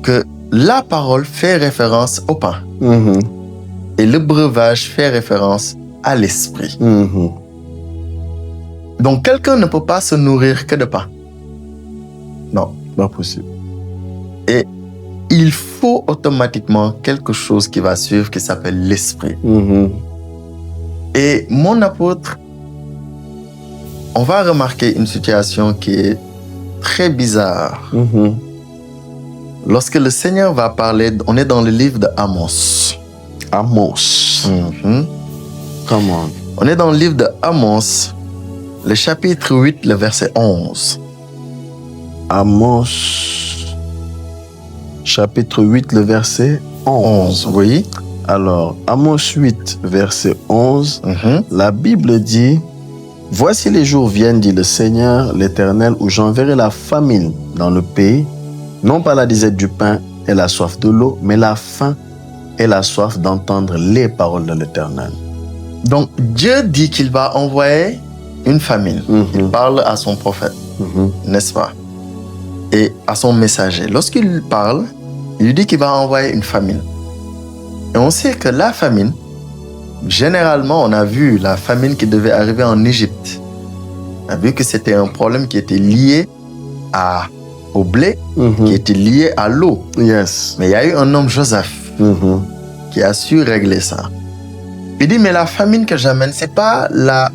que la parole fait référence au pain. Et le breuvage fait référence à l'esprit. Donc quelqu'un ne peut pas se nourrir que de pain. Non. Pas possible. Et il faut automatiquement quelque chose qui va suivre qui s'appelle l'esprit. Et mon apôtre, on va remarquer une situation qui est très bizarre. Lorsque le Seigneur va parler, on est dans le livre de Amos. Amos. Comment? On est dans le livre de Amos, le chapitre 8, le verset 11. Amos, chapitre 8, le verset 11. Oui. Alors, Amos 8, verset 11, la Bible dit: voici les jours viennent, dit le Seigneur l'Éternel, où j'enverrai la famine dans le pays, non pas la disette du pain et la soif de l'eau, mais la faim et la soif d'entendre les paroles de l'Éternel. Donc, Dieu dit qu'il va envoyer une famine. Il parle à son prophète, n'est-ce pas? Et à son messager. Lorsqu'il parle, Il lui dit qu'il va envoyer une famine. Et on sait que la famine, généralement, on a vu la famine qui devait arriver en Égypte. On a vu que c'était un problème qui était lié au blé, qui était lié à l'eau. Yes. Mais il y a eu un homme, Joseph, qui a su régler ça. Il dit, mais la famine que j'amène, c'est pas la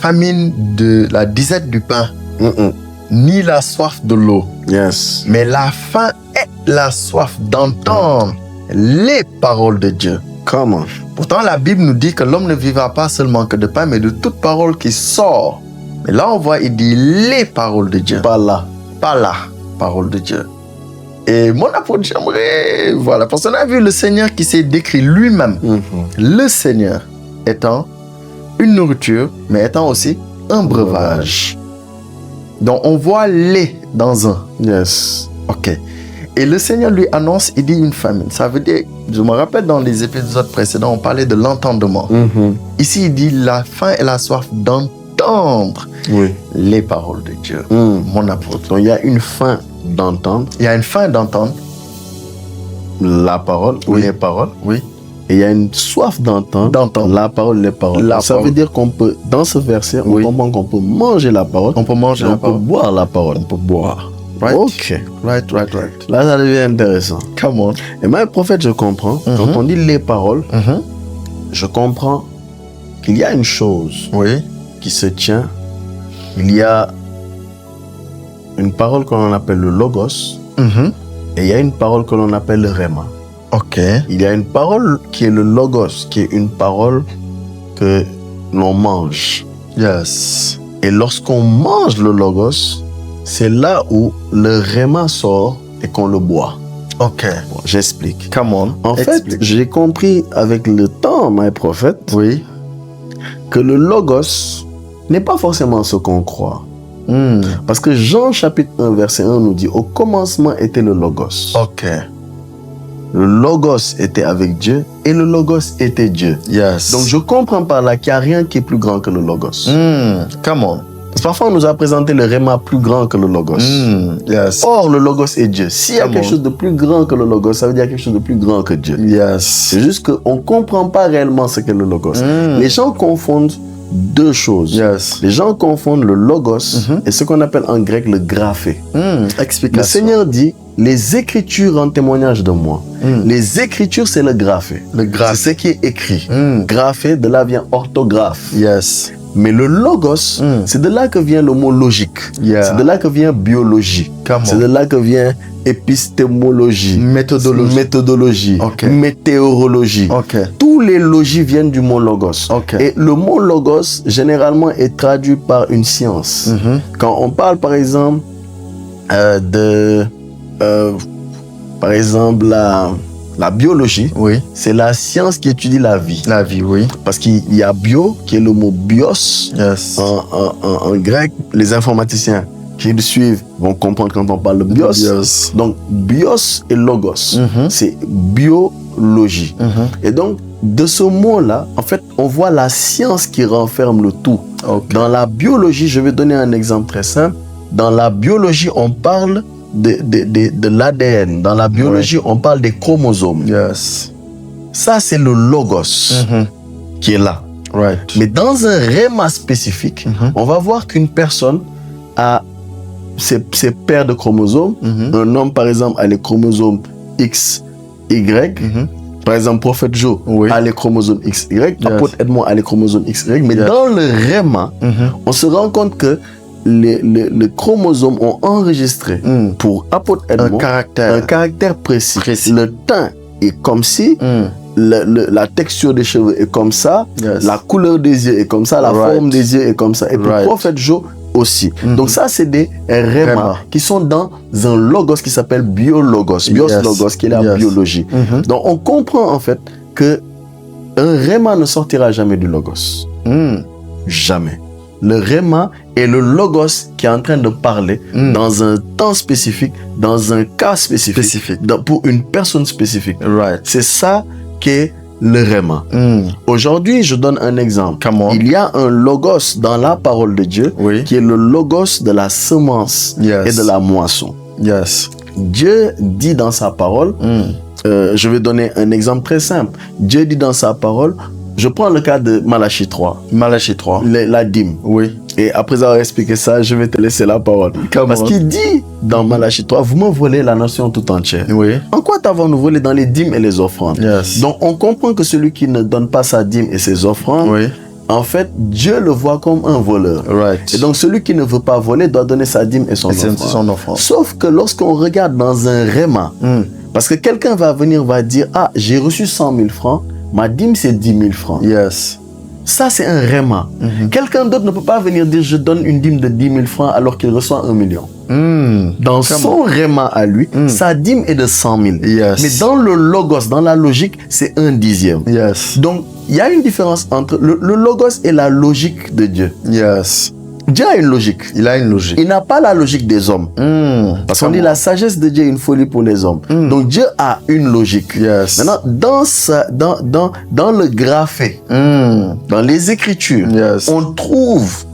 famine de la disette du pain, ni la soif de l'eau. Yes. Mais la faim et la soif d'entendre les paroles de Dieu. Comment? Pourtant, la Bible nous dit que l'homme ne vivra pas seulement que de pain, mais de toute parole qui sort. Mais là, on voit, il dit les paroles de Dieu. Pas là. Pas la parole de Dieu. Et mon apôtre, j'aimerais, voilà, parce qu'on a vu le Seigneur qui s'est décrit lui-même. Le Seigneur étant une nourriture, mais étant aussi un breuvage. Donc, on voit les dans un. Yes. Ok. Et le Seigneur lui annonce, il dit une famine. Ça veut dire, je me rappelle dans les épisodes précédents, on parlait de l'entendement. Ici, il dit la faim et la soif d'entendre les paroles de Dieu. Mon apôtre. Donc, il y a une faim d'entendre. Il y a une faim d'entendre la parole ou les paroles. Oui. Et il y a une soif d'entendre la parole, les paroles. Ça veut dire qu'on peut, dans ce verset, on comprend qu'on peut manger la parole. On peut manger la parole. On peut boire la parole. On peut boire. Right? Ok. Right. Là, ça devient intéressant. Come on. Et moi, prophète, je comprends. Quand on dit les paroles, je comprends qu'il y a une chose qui se tient. Il y a une parole que l'on appelle le logos. Et il y a une parole que l'on appelle le rhéma. Ok. Il y a une parole qui est le logos, qui est une parole que l'on mange. Yes. Et lorsqu'on mange le logos, c'est là où le rhéma sort et qu'on le boit. Ok. Bon, j'explique. Come on. En fait, j'ai compris avec le temps, mes prophètes, que le logos n'est pas forcément ce qu'on croit. Parce que Jean chapitre 1 verset 1 nous dit, au commencement était le logos. Ok. Le logos était avec Dieu et le logos était Dieu. Yes. Donc je comprends par là qu'il n'y a rien qui est plus grand que le logos. Come on. Parce que parfois on nous a présenté le rhéma plus grand que le logos. Yes. Or le logos est Dieu. S'il y a quelque chose de plus grand que le logos, ça veut dire quelque chose de plus grand que Dieu. Yes. C'est juste qu'on ne comprend pas réellement ce qu'est le logos. Les gens confondent deux choses. Yes. Les gens confondent le logos et ce qu'on appelle en grec le graphé. Explication. Le Seigneur dit, les Écritures en témoignage de moi. Les Écritures, c'est le graphé. Le graphé. C'est ce qui est écrit. Graphé, de là vient orthographe. Yes. Mais le logos, c'est de là que vient le mot logique. C'est de là que vient biologie. C'est de là que vient épistémologie, méthodologie, météorologie. Tous les logis viennent du mot logos. Et le mot logos, généralement, est traduit par une science. Quand on parle, par exemple, la biologie, c'est la science qui étudie la vie. La vie, oui. Parce qu'il y a bio, qui est le mot bios. Yes. En grec, les informaticiens qui le suivent vont comprendre quand on parle de bios. Donc, bios et logos, c'est biologie. Et donc, de ce mot-là, en fait, on voit la science qui renferme le tout. Dans la biologie, je vais donner un exemple très simple. Dans la biologie, on parle de l'ADN. Dans la biologie, on parle des chromosomes. Yes. Ça, c'est le logos qui est là. Mais dans un rhéma spécifique, on va voir qu'une personne a ses paires de chromosomes. Un homme, par exemple, a les chromosomes X, Y. Par exemple, prophète Joe a les chromosomes XY. Apôtre Edmond a les chromosomes XY. Mais dans le rhéma, on se rend compte que les chromosomes ont enregistré pour apôtre Edmond un caractère précis. Le teint est comme si, la texture des cheveux est comme ça, la couleur des yeux est comme ça, la forme des yeux est comme ça. Et pour prophète Joe aussi. Donc ça, c'est des rhémas qui sont dans un logos qui s'appelle biologos. Biologos, qui est la biologie. Donc on comprend en fait que un rhéma ne sortira jamais du logos. Jamais. Le rhéma est le logos qui est en train de parler dans un temps spécifique, dans un cas spécifique. Pour une personne spécifique. C'est ça qu'est le rhéma. Aujourd'hui, je donne un exemple. Il y a un logos dans la parole de Dieu qui est le logos de la semence et de la moisson. Dieu dit dans sa parole, je vais donner un exemple très simple. Dieu dit dans sa parole, je prends le cas de Malachie 3. Malachie 3. La dîme. Oui. Et après avoir expliqué ça, je vais te laisser la parole. Parce qu'il dit dans Malachie 3, vous me volez la nation tout entière. Oui. En quoi t'avons-nous volé? Dans les dîmes et les offrandes. Yes. Donc on comprend que celui qui ne donne pas sa dîme et ses offrandes, Oui. en fait, Dieu le voit comme un voleur. Right. Et donc celui qui ne veut pas voler doit donner sa dîme et son offrande. Sauf que lorsqu'on regarde dans un réma, parce que quelqu'un va venir, va dire, ah, j'ai reçu 100 000 francs, ma dîme c'est 10 000 francs. Yes. Ça, c'est un réma. Quelqu'un d'autre ne peut pas venir dire je donne une dîme de 10 000 francs alors qu'il reçoit 1 million. Dans son réma à lui, sa dîme est de 100 000. Yes. Mais dans le logos, dans la logique, c'est 1/10. Yes. Donc, il y a une différence entre le logos et la logique de Dieu. Yes. Dieu a une logique. Il a une logique. Il n'a pas la logique des hommes. Parce qu'on dit la sagesse de Dieu est une folie pour les hommes. Donc Dieu a une logique. Yes. Maintenant, dans le graphé, dans les Écritures, Yes. on trouve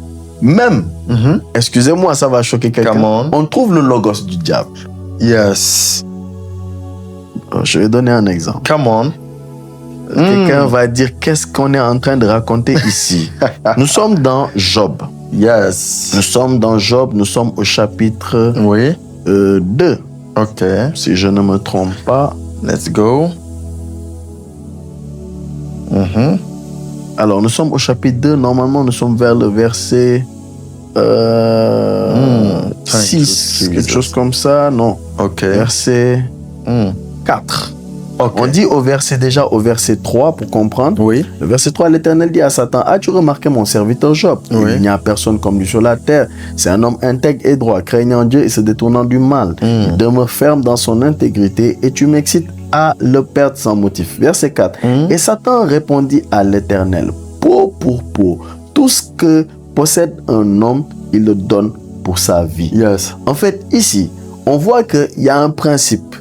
même, excusez-moi, ça va choquer quelqu'un, on trouve le logos du diable. Yes. Je vais donner un exemple. Come on. Quelqu'un va dire qu'est-ce qu'on est en train de raconter ici. Nous sommes dans Job. Yes. Nous sommes dans Job, nous sommes au chapitre 2. Ok. Si je ne me trompe pas. Let's go. Alors, nous sommes au chapitre 2. Normalement, nous sommes vers le verset 6. Quelque chose comme ça. Non. Ok. Verset 4. Okay. On dit au verset 3 pour comprendre. Oui. Le verset 3, l'Éternel dit à Satan, as-tu remarqué mon serviteur Job? Oui. Il n'y a personne comme lui sur la terre. C'est un homme intègre et droit, craignant Dieu et se détournant du mal. Il demeure ferme dans son intégrité et tu m'excites à le perdre sans motif. Verset 4. Et Satan répondit à l'Éternel, peau pour peau, tout ce que possède un homme, il le donne pour sa vie. Yes. En fait, ici, on voit qu'il y a un principe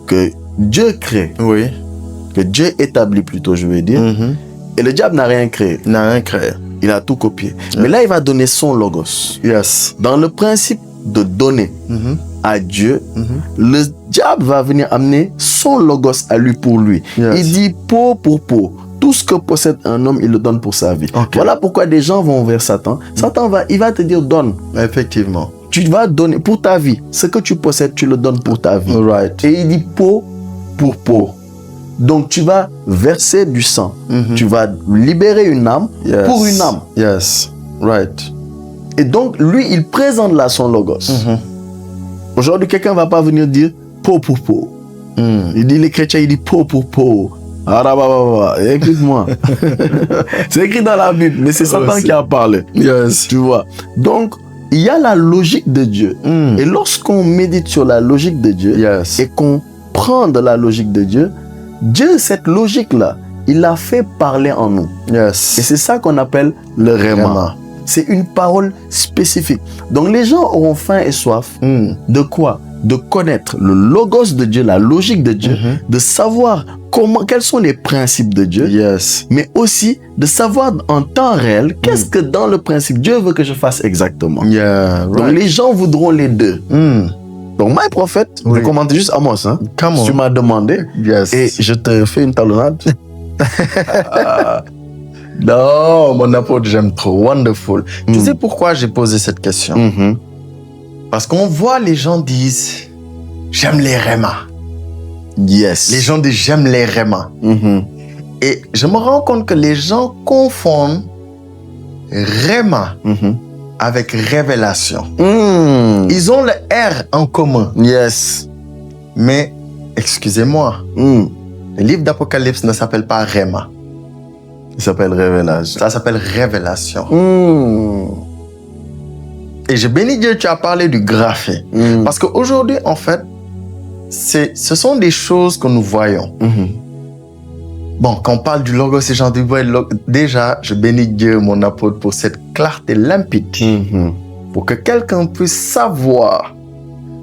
que Dieu crée, que Dieu établit plutôt, je veux dire, et le diable n'a rien créé. Il n'a rien créé. Il a tout copié. Mais là, il va donner son logos. Yes. Dans le principe de donner à Dieu, le diable va venir amener son logos à lui pour lui. Yes. Il dit peau pour peau. Tout ce que possède un homme, il le donne pour sa vie. Okay. Voilà pourquoi des gens vont vers Satan. Satan il va te dire donne. Effectivement. Tu vas donner pour ta vie. Ce que tu possèdes, tu le donnes pour ta vie. Right. Et il dit peau pour peau. Donc tu vas verser du sang. Tu vas libérer une âme pour une âme. Yes. Right. Et donc lui, il présente là son logos. Aujourd'hui, quelqu'un ne va pas venir dire peau pour peau. Il dit les chrétiens, il dit peau pour peau. Écoute-moi. C'est écrit dans la Bible, mais c'est Satan qui a parlé. Yes. Tu vois. Donc, il y a la logique de Dieu. Et lorsqu'on médite sur la logique de Dieu et qu'on prend de la logique de Dieu, Dieu, cette logique-là, il l'a fait parler en nous. Yes. Et c'est ça qu'on appelle le réma. C'est une parole spécifique. Donc les gens auront faim et soif de quoi? De connaître le logos de Dieu, la logique de Dieu, de savoir quels sont les principes de Dieu, mais aussi de savoir en temps réel qu'est-ce que dans le principe Dieu veut que je fasse exactement. Donc les gens voudront les deux. Donc moi, prophète, je commande juste Amos. Hein? Tu m'as demandé et je te fais une talonnade. Non, mon apôtre, j'aime trop. Wonderful. Tu sais pourquoi j'ai posé cette question? Parce qu'on voit les gens disent j'aime les rémas. Yes. Les gens disent j'aime les rémas. Et je me rends compte que les gens confondent réma avec révélation. Ils ont le R en commun. Yes. Mais, excusez-moi, le livre d'Apocalypse ne s'appelle pas réma. Il s'appelle révélation. Ça s'appelle révélation. Et je bénis Dieu, tu as parlé du graphé. Parce qu'aujourd'hui, en fait, ce sont des choses que nous voyons. Bon, quand on parle du logo, ces gens du déjà, je bénis Dieu, mon apôtre, pour cette clarté limpide. Pour que quelqu'un puisse savoir.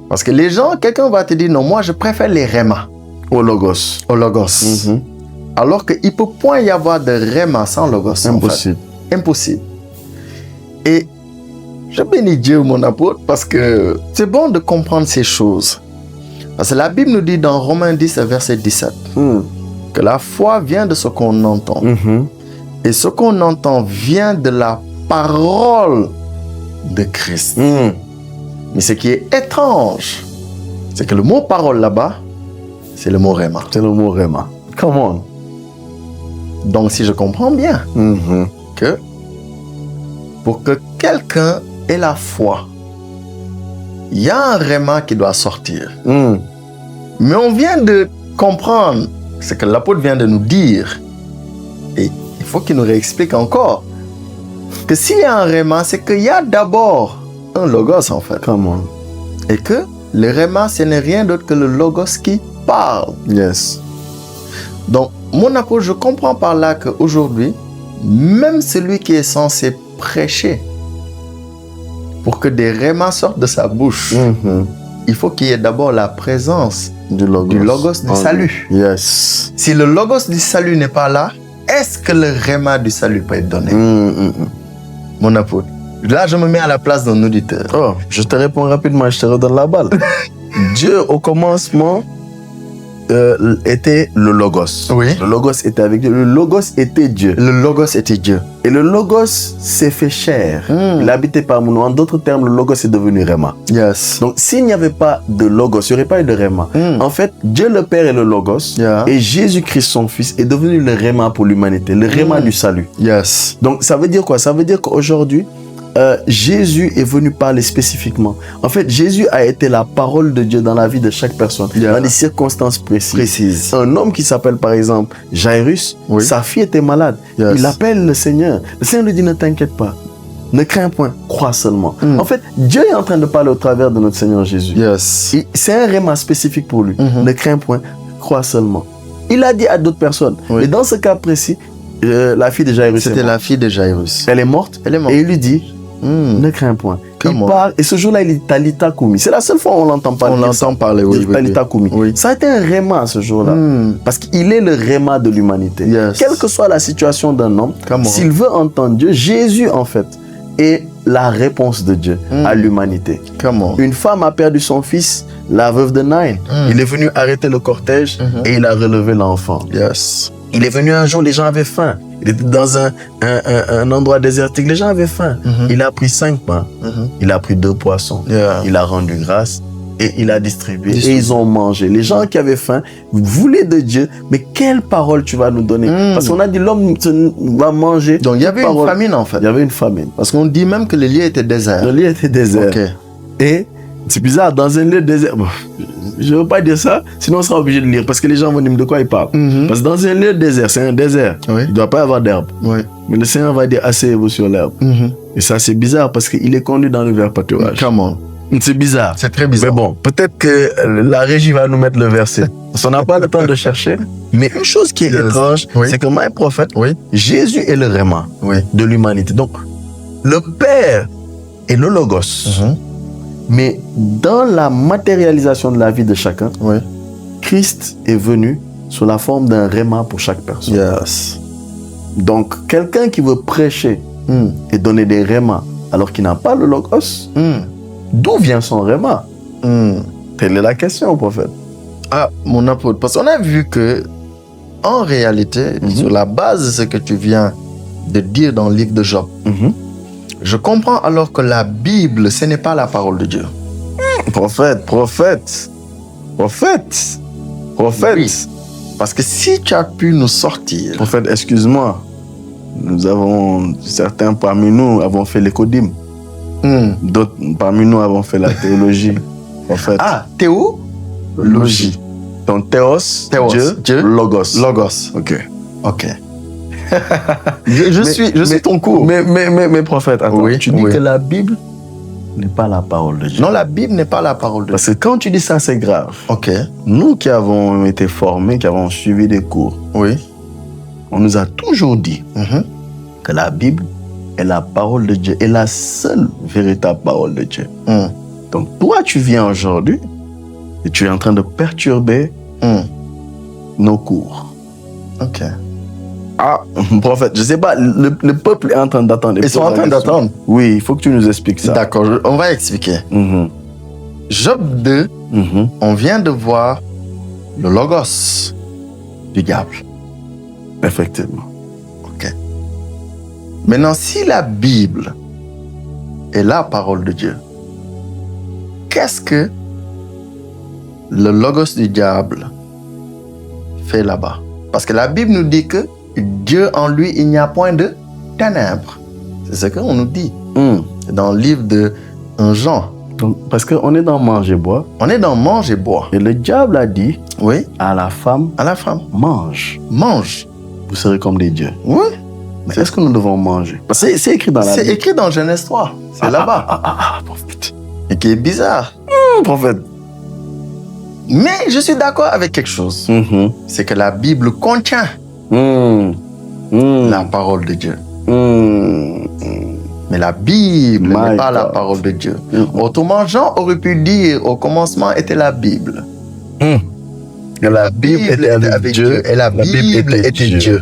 Parce que les gens, quelqu'un va te dire, non, moi, je préfère les rémas. Au logos. Au logos. Alors qu'il ne peut point y avoir de réma sans logos. Impossible. En fait. Impossible. Et Je bénis Dieu, mon apôtre, parce que c'est bon de comprendre ces choses. Parce que la Bible nous dit dans Romains 10, verset 17, que la foi vient de ce qu'on entend. Et ce qu'on entend vient de la parole de Christ. Mais ce qui est étrange, c'est que le mot parole là-bas, c'est le mot rhéma. C'est le mot rhéma. Come on. Donc, si je comprends bien, que pour que quelqu'un ait la foi, il y a un rhéma qui doit sortir. Mais on vient de comprendre ce que l'apôtre vient de nous dire. Et il faut qu'il nous réexplique encore que s'il y a un rhéma, c'est qu'il y a d'abord un logos en fait. Come on. Et que le rhéma, ce n'est rien d'autre que le logos qui parle. Yes. Donc, mon apôtre, je comprends par là qu'aujourd'hui, même celui qui est censé prêcher, pour que des rhémas sortent de sa bouche, il faut qu'il y ait d'abord la présence du logos du salut. Yes. Si le logos du salut n'est pas là, est-ce que le rhéma du salut peut être donné? Mon apôtre, là, je me mets à la place d'un auditeur. Oh, je te réponds rapidement, je te redonne la balle. Dieu, au commencement, était le Logos. Oui. Le Logos était avec Dieu. Le Logos était Dieu. Le logos était Dieu. Et le Logos s'est fait chair. Il habitait parmi nous. En d'autres termes, le Logos est devenu Rhéma. Yes. Donc, s'il n'y avait pas de Logos, il n'y aurait pas eu de Rhéma. En fait, Dieu le Père est le Logos. Et Jésus-Christ, son Fils, est devenu le Rhéma pour l'humanité. Le Rhéma du salut. Yes. Donc, ça veut dire quoi? Ça veut dire qu'aujourd'hui, Jésus est venu parler spécifiquement. En fait, Jésus a été la parole de Dieu dans la vie de chaque personne, dans des circonstances précises. Un homme qui s'appelle par exemple Jairus, sa fille était malade. Il appelle le Seigneur. Le Seigneur lui dit, ne t'inquiète pas, ne crains point, crois seulement. En fait, Dieu est en train de parler au travers de notre Seigneur Jésus. Yes. C'est un rhéma spécifique pour lui. Ne crains point, crois seulement. Il a dit à d'autres personnes. Mais dans ce cas précis, la fille de Jairus. C'était la fille de Jairus. Elle est morte. Elle est morte. Et il lui dit, ne crains point. Il parle, et ce jour-là, il dit Talita Koumi. C'est la seule fois où on l'entend parler. On l'entend parler, oui. Talita Koumi. Ça a été un rhéma ce jour-là. Parce qu'il est le rhéma de l'humanité. Quelle que soit la situation d'un homme, s'il veut entendre Dieu, Jésus, en fait, est la réponse de Dieu à l'humanité. Une femme a perdu son fils, la veuve de Naïn. Il est venu arrêter le cortège et il a relevé l'enfant. Il est venu un jour, les gens avaient faim. Il était dans un endroit désertique, les gens avaient faim. Il a pris 5 pains, il a pris 2 poissons, il a rendu grâce et il a distribué. Et ils ont mangé. Les gens qui avaient faim voulaient de Dieu, mais quelle parole tu vas nous donner? Parce qu'on a dit l'homme va manger. Donc il y avait une famine en fait. Il y avait une famine. Parce qu'on dit même que le lieu était désert. Le lieu était désert. Et c'est bizarre, dans un lieu désert. Bon, je ne veux pas dire ça, sinon on sera obligé de lire parce que les gens vont dire de quoi ils parlent. Parce que dans un lieu désert, c'est un désert. Il ne doit pas y avoir d'herbe. Mais le Seigneur va dire asseyez-vous sur l'herbe. Et ça, c'est bizarre parce qu'il est conduit dans le vert pâturage. C'est bizarre. C'est très bizarre. Mais bon, peut-être que la régie va nous mettre le verset. Parce qu'on n'a pas le temps de chercher. Mais une chose qui est étrange, c'est que moi, prophète, Jésus est le rhéma de l'humanité. Donc, le Père est le Logos. Mais dans la matérialisation de la vie de chacun, Christ est venu sous la forme d'un rhéma pour chaque personne. Donc, quelqu'un qui veut prêcher et donner des rhémas alors qu'il n'a pas le Logos, d'où vient son rhéma? Telle est la question, prophète. Ah, mon apôtre, parce qu'on a vu que, en réalité, sur la base de ce que tu viens de dire dans le livre de Job, je comprends alors que la Bible, ce n'est pas la parole de Dieu. Prophète. Oui. Parce que si tu as pu nous sortir... Prophète, excuse-moi. Certains parmi nous avons fait l'écodim. D'autres parmi nous avons fait la théologie. Prophète. Ah, théologie. Donc théos, Dieu, logos. Ok. je suis ton cours. Mais prophète, attends, tu dis que la Bible n'est pas la parole de Dieu. Non, la Bible n'est pas la parole de Dieu. Parce que quand tu dis ça, c'est grave. Nous qui avons été formés, qui avons suivi des cours, on nous a toujours dit que la Bible est la parole de Dieu, est la seule véritable parole de Dieu. Donc toi, tu viens aujourd'hui et tu es en train de perturber nos cours. Ah, prophète, je sais pas, le peuple est en train d'attendre. Ils sont en train d'attendre. Oui, il faut que tu nous expliques ça. D'accord, on va expliquer. Job 2, on vient de voir le logos du diable. Effectivement. Ok. Maintenant, si la Bible est la parole de Dieu, qu'est-ce que le logos du diable fait là-bas? Parce que la Bible nous dit que Dieu en lui, il n'y a point de ténèbres. C'est ce qu'on nous dit. Dans le livre de 1 Jean. Donc, parce qu'on est dans manger boire. On est dans mange et boire. Et le diable a dit Oui. à la femme, mange. Mange. Vous serez comme des dieux. Oui. Mais est-ce que nous devons manger? C'est écrit dans la Bible. C'est écrit dans Genèse 3. C'est là-bas. Prophète. Et qui est bizarre. Prophète. Mais je suis d'accord avec quelque chose. C'est que la Bible contient la parole de Dieu. Mais la Bible n'est pas la parole de Dieu. Autrement, Jean aurait pu dire au commencement était la Bible. La Bible était avec Dieu et la Bible était Dieu.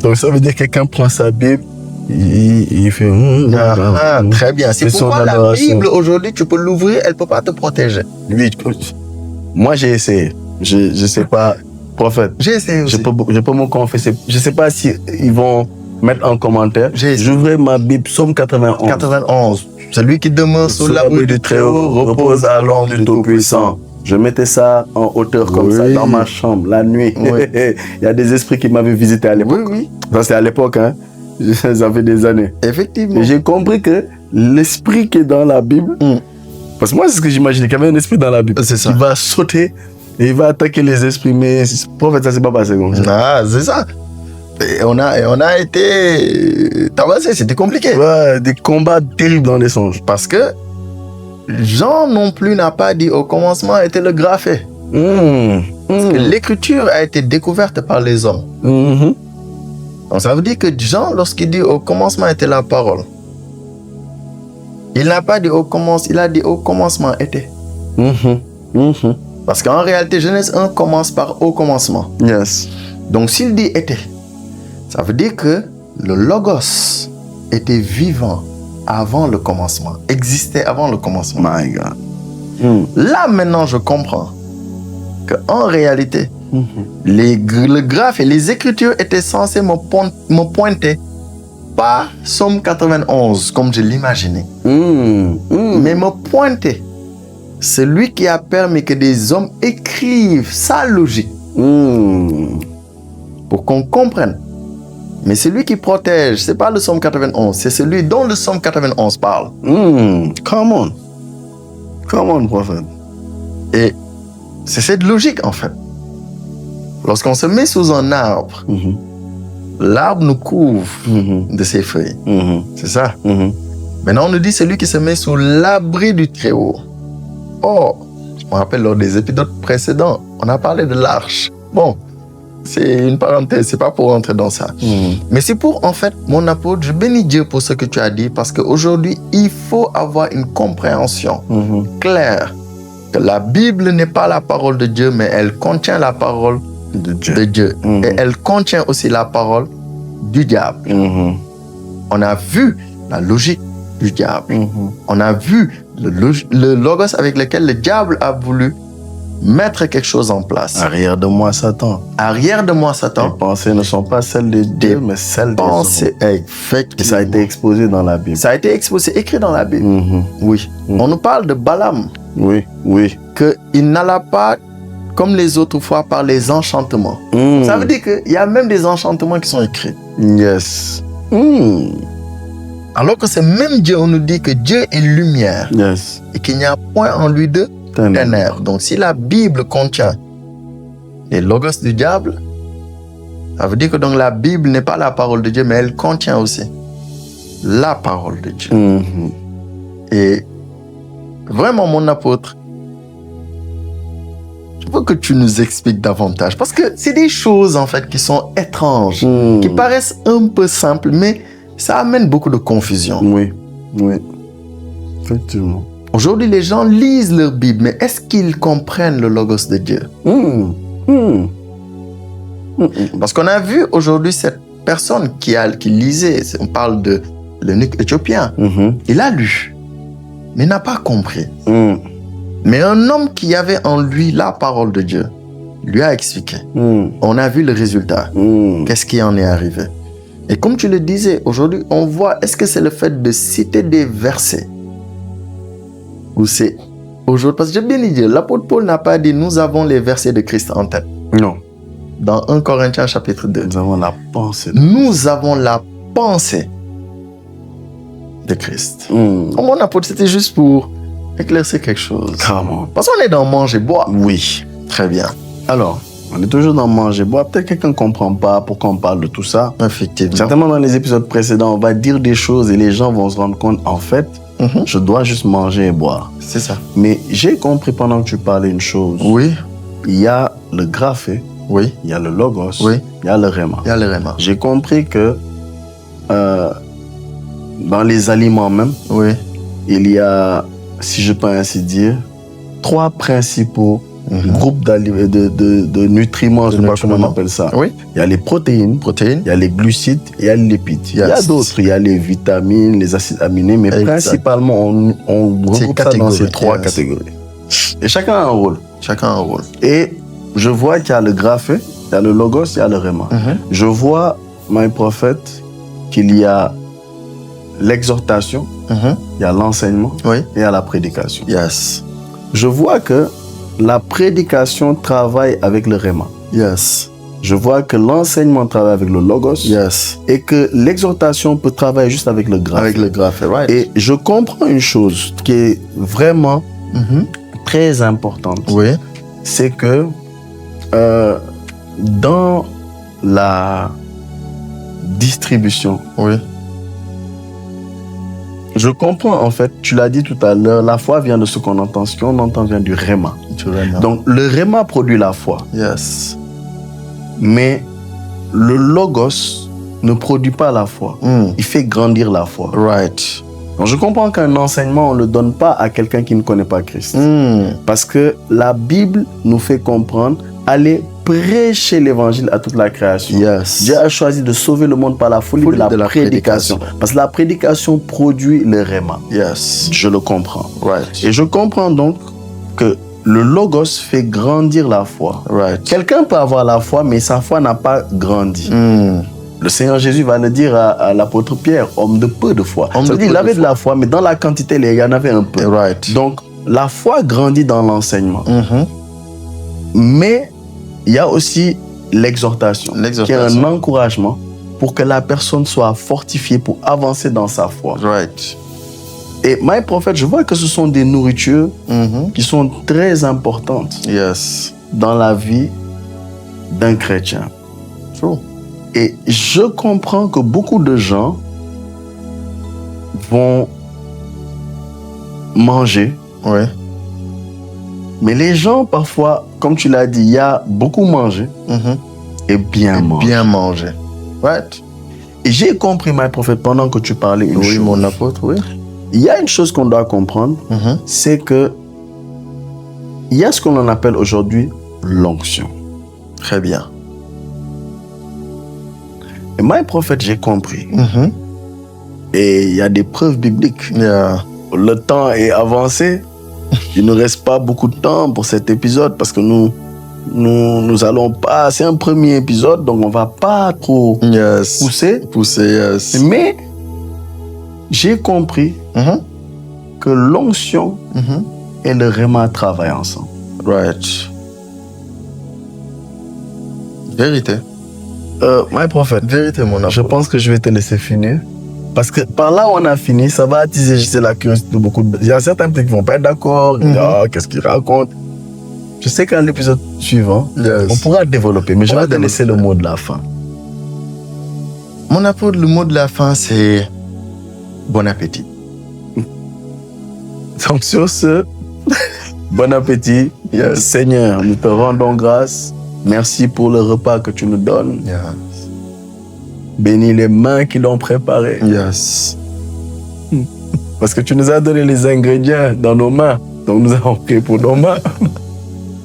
Donc ça veut dire que quelqu'un prend sa Bible, il fait... Très bien. C'est pourquoi la Bible aujourd'hui, tu peux l'ouvrir, elle ne peut pas te protéger. Lui, moi j'ai essayé. Je sais pas, prophète. J'ai essayé aussi. Je peux me confesser. Je sais pas si ils vont mettre en commentaire. J'ouvrais ma Bible, Psaume 91. 91. Celui qui demeure sous l'abri du Très-Haut repose à l'ombre du Tout-Puissant. Je mettais ça en hauteur comme ça dans ma chambre la nuit. Il y a des esprits qui m'avaient visité à l'époque. Oui. Ça c'est à l'époque, hein. Ça fait des années. Effectivement. Et j'ai compris que l'esprit qui est dans la Bible, parce que moi c'est ce que j'imaginais, qu'il y avait un esprit dans la Bible. C'est ça. Il va sauter et il va attaquer les esprits. Mais prophète, ça s'est pas passé comme ça. Ah, c'est ça. Et on a été tabassé, c'était compliqué. Ouais, des combats terribles dans les songes. Parce que Jean non plus n'a pas dit au commencement était le graphé. Parce que l'écriture a été découverte par les hommes. Donc ça veut dire que Jean, lorsqu'il dit au commencement était la parole, il n'a pas dit au commencement, il a dit au commencement était. Parce qu'en réalité, Genèse 1 commence par au commencement. Yes. Donc s'il dit était, ça veut dire que le logos était vivant avant le commencement, existait avant le commencement. My God. Là maintenant je comprends qu'en réalité, le graphe et les écritures étaient censées me pointer pas Psaume 91 comme je l'imaginais, mais me pointer celui qui a permis que des hommes écrivent sa logique pour qu'on comprenne. Mais celui qui protège, c'est pas le Psaume 91, c'est celui dont le Psaume 91 parle. Come on, prophète. Et c'est cette logique en fait. Lorsqu'on se met sous un arbre, l'arbre nous couvre de ses feuilles. C'est ça. Maintenant on nous dit celui qui se met sous l'abri du Très-Haut. Oh, je me rappelle lors des épisodes précédents, on a parlé de l'arche. Bon, c'est une parenthèse, c'est pas pour rentrer dans ça. Mais c'est pour, en fait, mon apôtre, je bénis Dieu pour ce que tu as dit, parce qu'aujourd'hui, il faut avoir une compréhension claire que la Bible n'est pas la parole de Dieu, mais elle contient la parole de Dieu. Et elle contient aussi la parole du diable. On a vu la logique du diable. On a vu le logos avec lequel le diable a voulu mettre quelque chose en place. Arrière de moi, Satan. Arrière de moi, Satan. Tes pensées ne sont pas celles de Dieu, mais celles des hommes. Effectivement. Et ça a été exposé dans la Bible. Ça a été exposé, écrit dans la Bible. Oui. On nous parle de Balaam. Oui. Qu'il n'alla pas, comme les autres fois, par les enchantements. Ça veut dire qu'il y a même des enchantements qui sont écrits. Yes. Alors que c'est même Dieu, on nous dit que Dieu est lumière. Yes. Et qu'il n'y a point en lui de ténèbres. Donc si la Bible contient les logos du diable, ça veut dire que donc la Bible n'est pas la parole de Dieu, mais elle contient aussi la parole de Dieu. Et vraiment, mon apôtre, je veux que tu nous expliques davantage. Parce que c'est des choses, en fait, qui sont étranges, qui paraissent un peu simples, mais ça amène beaucoup de confusion. Oui. Effectivement. Aujourd'hui, les gens lisent leur Bible, mais est-ce qu'ils comprennent le logos de Dieu? Parce qu'on a vu aujourd'hui cette personne qui lisait, on parle de l'eunuque éthiopien. Il a lu, mais n'a pas compris. Mais un homme qui avait en lui la parole de Dieu lui a expliqué. On a vu le résultat. Qu'est-ce qui en est arrivé? Et comme tu le disais, aujourd'hui, on voit, est-ce que c'est le fait de citer des versets? Ou c'est aujourd'hui, parce que j'ai bien dit, l'apôtre Paul n'a pas dit, nous avons les versets de Christ en tête. Non. Dans 1 Corinthiens chapitre 2. Nous avons la pensée. Nous avons la pensée de Christ. Mon apôtre, c'était juste pour éclaircir quelque chose. Carrément. Parce qu'on est dans manger, boire. Oui. Très bien. Alors, on est toujours dans manger, boire. Peut-être quelqu'un ne comprend pas pourquoi on parle de tout ça. Effectivement. Certainement, dans les épisodes précédents, on va dire des choses et les gens vont se rendre compte, en fait, je dois juste manger et boire. C'est ça. Mais j'ai compris pendant que tu parlais une chose. Oui. Il y a le graphé, Oui. il y a le logos, Oui. il y a le réma. Il y a le réma. J'ai compris que dans les aliments même, Oui. il y a, si je peux ainsi dire, 3 principaux groupes de nutriments, comment on appelle ça. Oui. Il y a les protéines, Protéines. il y a les glucides et il y a les lipides. Il y a d'autres, il y a les vitamines, les acides aminés, mais principalement, on regroupe ça dans ces 3 catégories. Et chacun a un rôle. Chacun a un rôle. Et je vois qu'il y a le graphé, il y a le logos, il y a le réma. Je vois, my prophète, qu'il y a l'exhortation, il y a l'enseignement Oui. et il y a la prédication. Yes. Je vois que la prédication travaille avec le réma. Yes. Je vois que l'enseignement travaille avec le logos. Yes. Et que l'exhortation peut travailler juste avec le graphé. Avec le graphé, right. Et je comprends une chose qui est vraiment très importante. Oui. C'est que dans la distribution, Oui. je comprends en fait, tu l'as dit tout à l'heure, la foi vient de ce qu'on entend. Ce qu'on entend vient du réma. Du réma. Donc le réma produit la foi. Yes. Mais le logos ne produit pas la foi. Il fait grandir la foi. Right. Donc je comprends qu'un enseignement, on ne le donne pas à quelqu'un qui ne connaît pas Christ. Parce que la Bible nous fait comprendre, allez prêcher l'évangile à toute la création. Yes. Dieu a choisi de sauver le monde par la folie de la prédication. Parce que la prédication produit le réma. Yes. Je le comprends. Right. Et je comprends donc que le logos fait grandir la foi. Right. Quelqu'un peut avoir la foi, mais sa foi n'a pas grandi. Le Seigneur Jésus va le dire à l'apôtre Pierre, homme de peu de foi. Ça veut dire, il avait de la foi, mais dans la quantité, il y en avait un peu. Right. Donc, la foi grandit dans l'enseignement. Mais il y a aussi l'exhortation, qui est un encouragement pour que la personne soit fortifiée pour avancer dans sa foi. Right. Et my prophète, je vois que ce sont des nourritures qui sont très importantes Yes. dans la vie d'un chrétien. True. Et je comprends que beaucoup de gens vont manger. Oui. Mais les gens, parfois, comme tu l'as dit, il y a beaucoup mangé et bien manger. Bien manger. Right. Et j'ai compris, my prophète, pendant que tu parlais une chose. Oui, mon apôtre, oui. Il y a une chose qu'on doit comprendre, c'est que il y a ce qu'on appelle aujourd'hui l'onction. Très bien. Et my prophète, j'ai compris. Et il y a des preuves bibliques. Yeah. Le temps est avancé. Il ne reste pas beaucoup de temps pour cet épisode parce que nous allons pas... C'est un premier épisode, donc on va pas trop pousser. Yes. Mais j'ai compris que l'onction et le réma travaillent ensemble. Right. Vérité. My prophète, Vérité, mon apôtre. je pense que je vais te laisser finir. Parce que par là où on a fini, ça va attiser la curiosité de beaucoup de... Il y a certains peut-être qui vont pas être d'accord. Qu'est-ce qu'il raconte? Je sais qu'à l'épisode suivant, on pourra développer, mais je vais te laisser le mot de la fin. Mon apôtre, le mot de la fin, c'est bon appétit. Donc sur ce, bon appétit. Seigneur, nous te rendons grâce. Merci pour le repas que tu nous donnes. Bénis les mains qui l'ont préparé. Yes. Parce que tu nous as donné les ingrédients dans nos mains. Donc nous avons pris pour nos mains.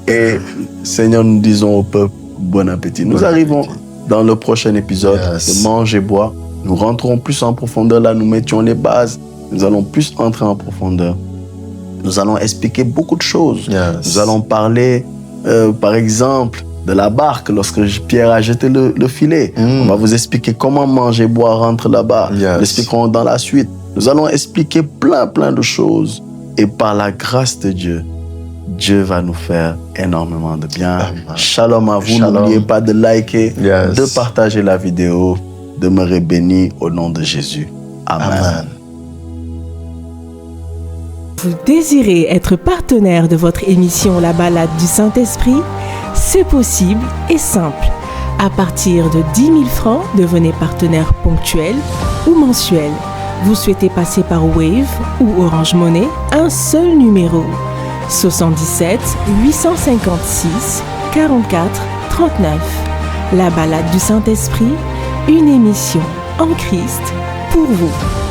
Et Seigneur, nous disons au peuple, bon appétit. Nous Bon arrivons appétit. dans le prochain épisode Yes. de Mange et Bois. Nous rentrons plus en profondeur là, nous mettions les bases. Nous allons plus entrer en profondeur. Nous allons expliquer beaucoup de choses. Yes. Nous allons parler, par exemple, de la barque lorsque Pierre a jeté le filet. On va vous expliquer comment manger, boire, rentrer là-bas. Yes. Nous l'expliquerons dans la suite. Nous allons expliquer plein de choses. Et par la grâce de Dieu, Dieu va nous faire énormément de bien. Amen. Shalom à vous. Shalom. N'oubliez pas de liker, Yes. de partager la vidéo. Demeurez bénis au nom de Jésus. Amen. Amen. Vous désirez être partenaire de votre émission La Balade du Saint-Esprit? C'est possible et simple. À partir de 10 000 francs, devenez partenaire ponctuel ou mensuel. Vous souhaitez passer par Wave ou Orange Money? Un seul numéro. 77 856 44 39. La Balade du Saint-Esprit, une émission en Christ pour vous.